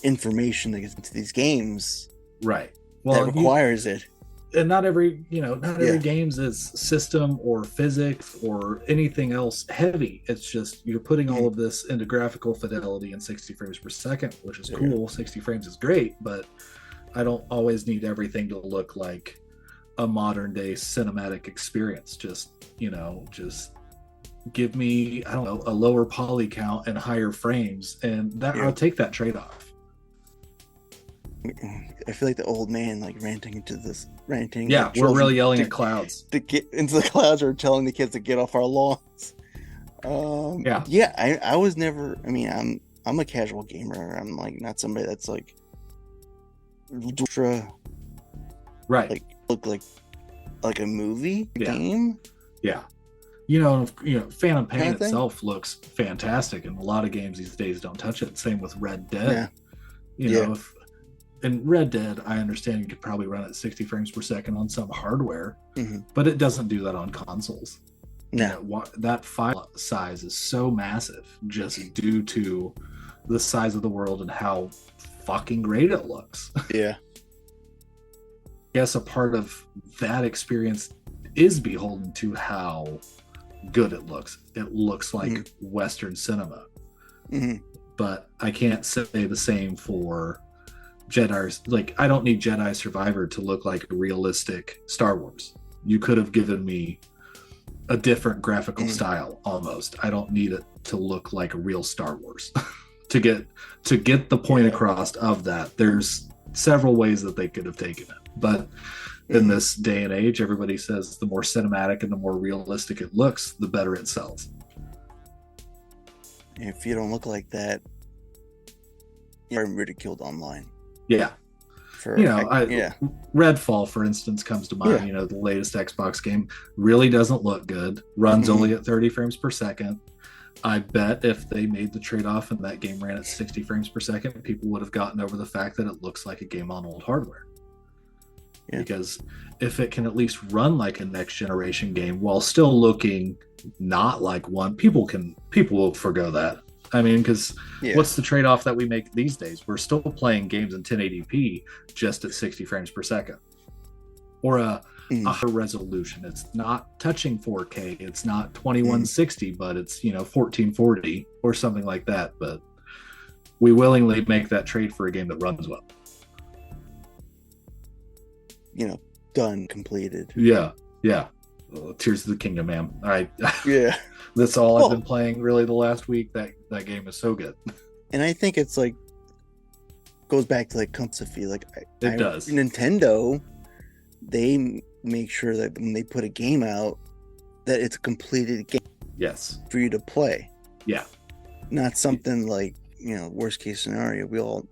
information that gets into these games? Right. Well, that requires it. And not every games is system or physics or anything else heavy. It's just you're putting all of this into graphical fidelity in 60 frames per second, which is cool. 60 frames is great, but I don't always need everything to look like a modern day cinematic experience. Just give me, I don't know, a lower poly count and higher frames, and that I'll take that trade-off. I feel like the old man, like ranting. Yeah, we're really yelling at clouds. To get into the clouds, or telling the kids to get off our lawns. I was never. I mean, I'm a casual gamer. I'm like not somebody that's like ultra. Right. Like look like a movie game. Yeah. Phantom Pain Kind of thing? itself looks fantastic, and a lot of games these days don't touch it. Same with Red Dead. Yeah. You Yeah. know, in Red Dead, I understand you could probably run at 60 frames per second on some hardware, but it doesn't do that on consoles. No. That file size is so massive just due to the size of the world and how fucking great it looks. Yeah. I guess a part of that experience is beholden to how good it looks. It looks like Western cinema. But I can't say the same for Jedi's. Like, I don't need Jedi Survivor to look like a realistic Star Wars. You could have given me a different graphical style almost. I don't need it to look like a real Star Wars. to get the point across of that. There's several ways that they could have taken it. But in this day and age, everybody says the more cinematic and the more realistic it looks, the better it sells. If you don't look like that, you're ridiculed online. Yeah. Redfall, for instance, comes to mind. Yeah. The latest Xbox game really doesn't look good. Runs only at 30 frames per second. I bet if they made the trade-off and that game ran at 60 frames per second, people would have gotten over the fact that it looks like a game on old hardware. Yeah. Because if it can at least run like a next generation game while still looking not like one, people will forgo that. I mean, because what's the trade-off that we make these days? We're still playing games in 1080p just at 60 frames per second, or a higher resolution. It's not touching 4K. It's not 2160, but it's 1440 or something like that. But we willingly make that trade for a game that runs well. Done, completed. Yeah. Tears of the Kingdom, man. Yeah. That's all I've been playing really the last week. That game is so good. And I think it's like goes back to like comfy. Like it does. Nintendo, they make sure that when they put a game out, that it's a completed game. Yes. For you to play. Yeah. Not something like worst case scenario. We all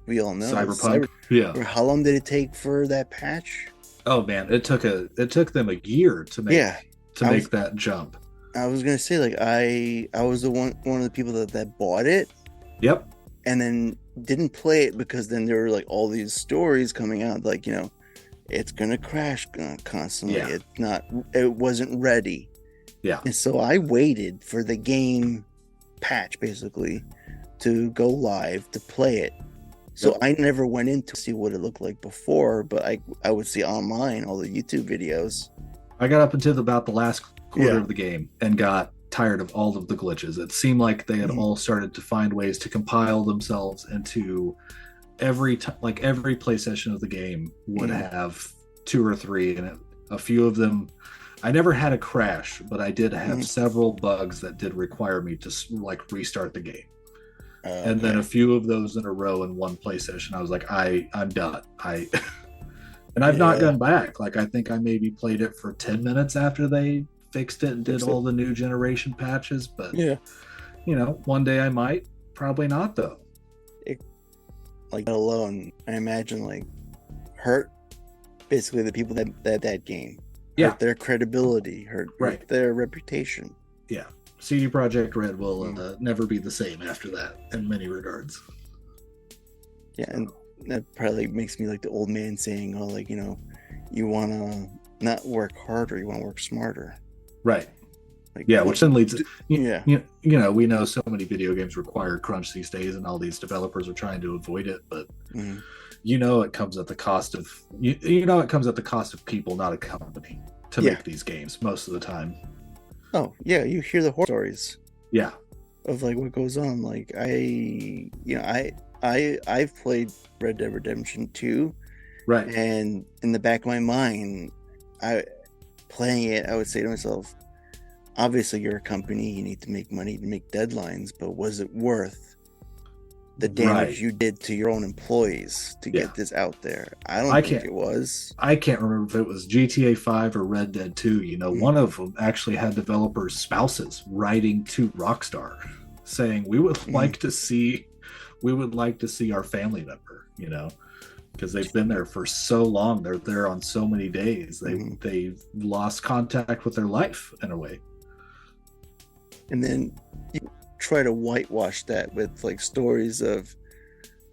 know Cyberpunk. Yeah. How long did it take for that patch? Oh man, it took them a year to make that jump. I was gonna say, like, I was one of the people that bought it. Yep. And then didn't play it because then there were like all these stories coming out, like it's gonna crash constantly. Yeah. It wasn't ready. Yeah. And so I waited for the game patch basically to go live to play it. So I never went in to see what it looked like before, but I would see online all the YouTube videos. I got up until about the last quarter of the game and got tired of all of the glitches. It seemed like they had all started to find ways to compile themselves into every play session of the game would have 2 or 3, and a few of them I never had a crash, but I did have several bugs that did require me to restart the game. And then a few of those in a row in one play session, I was like, I'm done. And I've not gone back. Like, I think I maybe played it for 10 minutes after they fixed it and did all the new generation patches. But, one day I might. Probably not, though. Alone, I imagine, hurt basically the people that game. Yeah. Hurt their credibility, hurt their reputation. Yeah. CD Projekt Red will never be the same after that in many regards. Yeah, and that probably makes me like the old man saying, you want to not work harder, you want to work smarter. Right. Which then leads we know so many video games require crunch these days, and all these developers are trying to avoid it, but it comes at the cost of it comes at the cost of people, not a company, to make these games most of the time. Oh yeah, you hear the horror stories. Yeah. Of what goes on. I've played Red Dead Redemption 2. Right. And in the back of my mind, I would say to myself, obviously you're a company, you need to make money to make deadlines, but was it worth the damage you did to your own employees to get this out there? I don't think it was. I can't remember if it was GTA 5 or Red Dead 2. One of them actually had developers' spouses writing to Rockstar saying, we would like to see our family member, because they've been there for so long. They're there on so many days. They've lost contact with their life in a way. and then you try to whitewash that with like stories of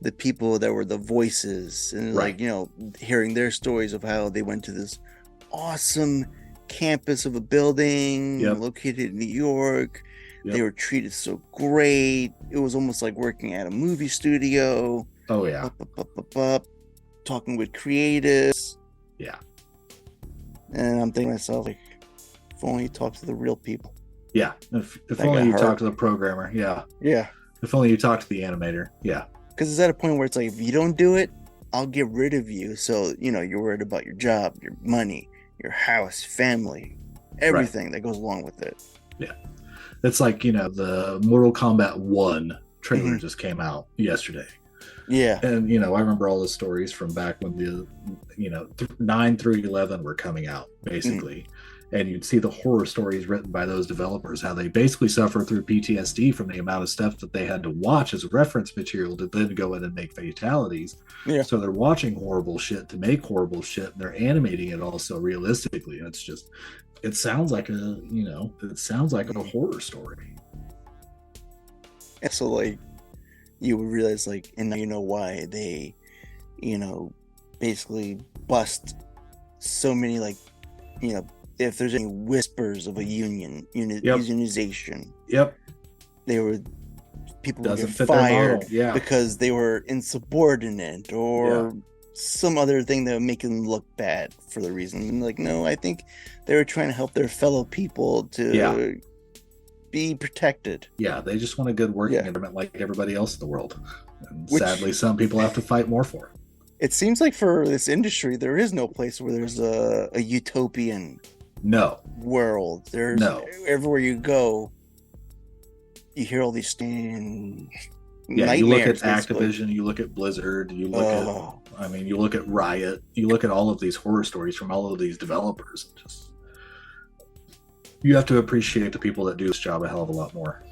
the people that were the voices, and like, you know, hearing their stories of how they went to this awesome campus of a building located in New York. They were treated so great. It was almost like working at a movie studio. Oh yeah. Talking with creatives. Yeah. And I'm thinking to myself, like, if only you talk to the real people. Yeah. If only you talk to the programmer. Yeah. Yeah. If only you talk to the animator. Yeah. Because it's at a point where it's like, if you don't do it, I'll get rid of you. So, you know, you're worried about your job, your money, your house, family, everything that goes along with it. Yeah. It's like, you know, the Mortal Kombat 1 trailer just came out yesterday. Yeah. And, you know, I remember all the stories from back when the, you know, 9 through 11 were coming out, basically. And you'd see the horror stories written by those developers, how they basically suffer through PTSD from the amount of stuff that they had to watch as reference material to then go in and make fatalities. Yeah. So they're watching horrible shit to make horrible shit, and they're animating it also realistically. And it's just, it sounds like a, you know, it sounds like a horror story. And so, like, you would realize, like, and now you know why they, you know, basically bust so many, like, you know, if there's any whispers of a unionization, they were, people would get fired because they were insubordinate or some other thing that would make them look bad for the reason. And like, no, I think they were trying to help their fellow people to be protected. Yeah, they just want a good working environment like everybody else in the world. And sadly, some people have to fight more for it. It seems like for this industry, there is no place where there's a utopian world. There's everywhere you go, you hear all these nightmares. You look at Activision, you look at Blizzard, you look at, I mean, you look at Riot, you look at all of these horror stories from all of these developers. Just, you have to appreciate the people that do this job a hell of a lot more.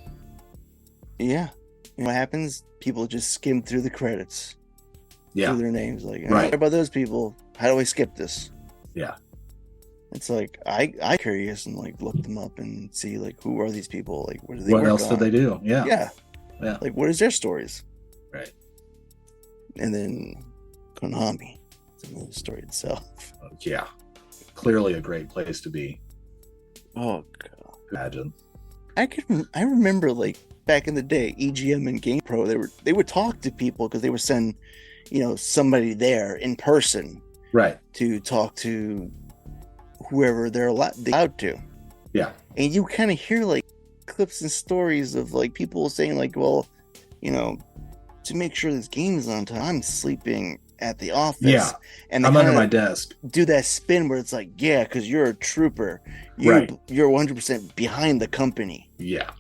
Yeah. And what happens? People just skim through the credits. Through their names. Like, I don't care about those people. How do I skip this? Yeah. It's like, I curious and like look them up and see like, who are these people? Like, what do they What else do they do? Yeah. Like, what is their stories? Right. And then Konami. It's another story itself. Yeah. Clearly a great place to be. Oh god. Imagine. I remember like back in the day, EGM and GamePro, they would talk to people because they would send, you know, somebody there in person. Right. To talk to whoever they're allowed to. Yeah. And you kind of hear like clips and stories of like people saying like, well, you know, to make sure this game is on time, I'm sleeping at the office. Yeah. And I'm under my desk. Do that spin where it's like, yeah, because you're a trooper. You're 100% behind the company. Yeah.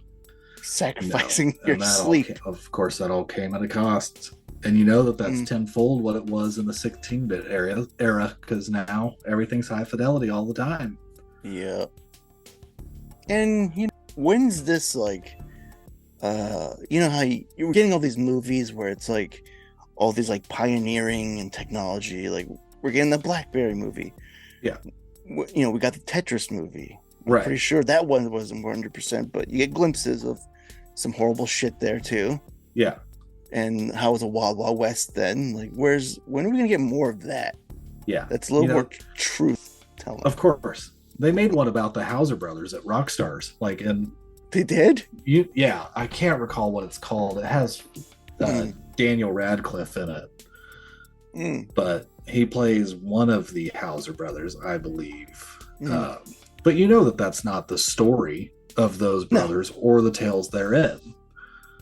Sacrificing your sleep. Of course, that all came at a cost. And you know that's tenfold what it was in the 16-bit era, because now everything's high fidelity all the time. Yeah. And, you know, when's this, like, you know how you're getting all these movies where it's, like, all these, like, pioneering and technology. Like, we're getting the BlackBerry movie. Yeah. You know, we got the Tetris movie. Right. I'm pretty sure that one wasn't 100%, but you get glimpses of some horrible shit there, too. Yeah. And how was a Wild Wild West then? Like, when are we gonna get more of that? Yeah, that's a little more truth telling. Of course, they made one about the Hauser brothers at Rockstars. Like, and they did. Yeah, I can't recall what it's called. It has Daniel Radcliffe in it, but he plays one of the Hauser brothers, I believe. But you know that's not the story of those brothers or the tales therein.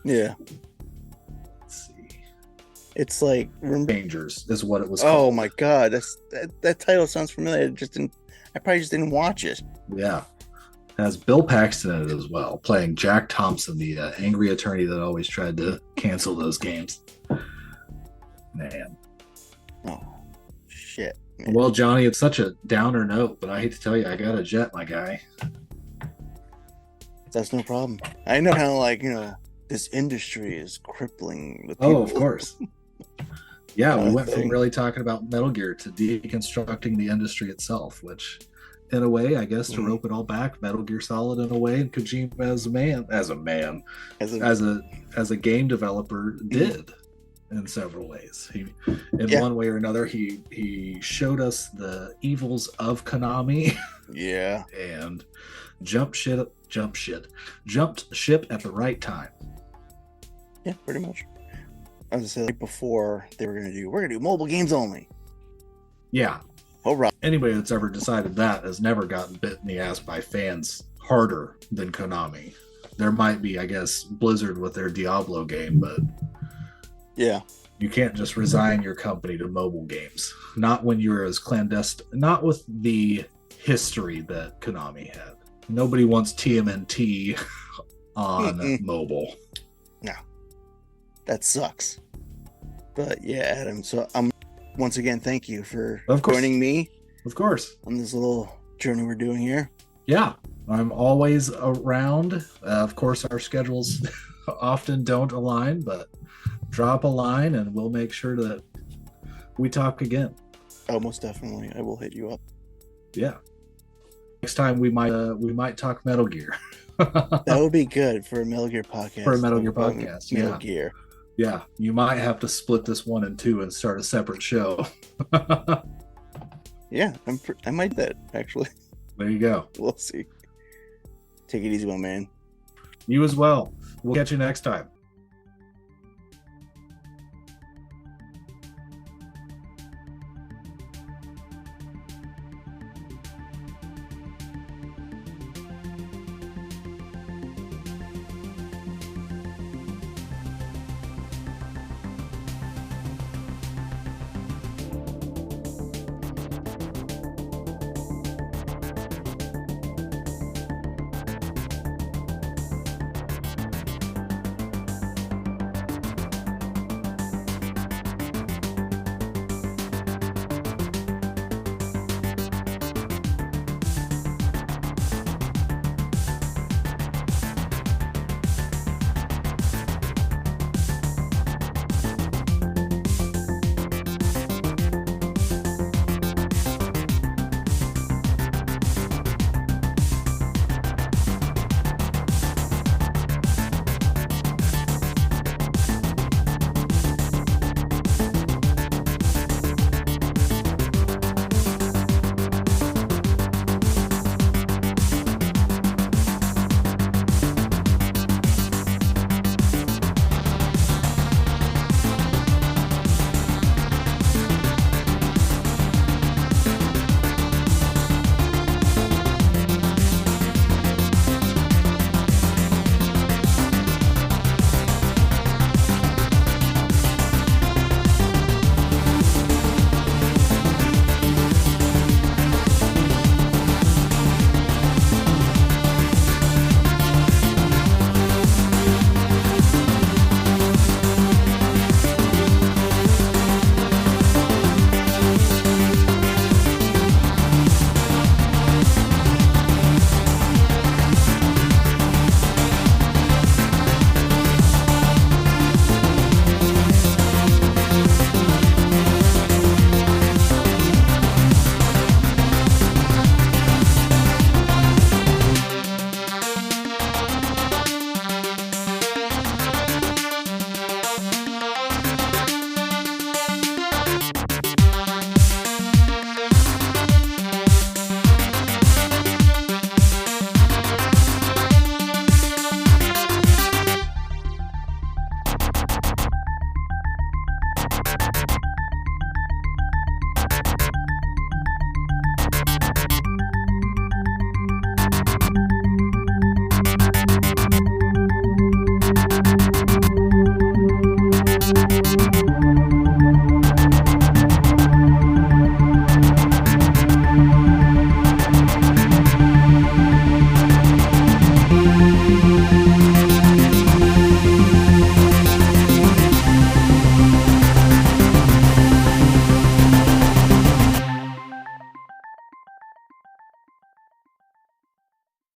Yeah. It's like Rangers is what it was called. Oh my god, that title sounds familiar. I probably just didn't watch it. Yeah. It has Bill Paxton in it as well, playing Jack Thompson, the angry attorney that always tried to cancel those games. Man. Oh, shit. Man. Well, Johnny, it's such a downer note, but I hate to tell you, I got a jet, my guy. That's no problem. I know how, like, you know, this industry is crippling the people. Oh, of course. Yeah, we went from really talking about Metal Gear to deconstructing the industry itself, which in a way, I guess, to Mhm. rope it all back. Metal Gear Solid in a way, and Kojima as a game developer did in several ways. He, in Yeah. one way or another, he showed us the evils of Konami Yeah. and jumped ship at the right time. Yeah, pretty much. As I said, right before we're gonna do mobile games only. Yeah. All right. Anybody that's ever decided that has never gotten bit in the ass by fans harder than Konami. There might be, I guess, Blizzard with their Diablo game, but Yeah. you can't just resign your company to mobile games. Not when you're as clandestine, not with the history that Konami had. Nobody wants TMNT on mobile. No. That sucks. But yeah, Adam, so once again, thank you for joining me. Of course. On this little journey we're doing here. Yeah, I'm always around. Of course, our schedules often don't align, but drop a line and we'll make sure that we talk again. Oh, most definitely. I will hit you up. Yeah. Next time we might talk Metal Gear. That would be good for a Metal Gear podcast. Metal Gear. Yeah, you might have to split this one in two and start a separate show. Yeah, I might do that, actually. There you go. We'll see. Take it easy, my man. You as well. We'll catch you next time.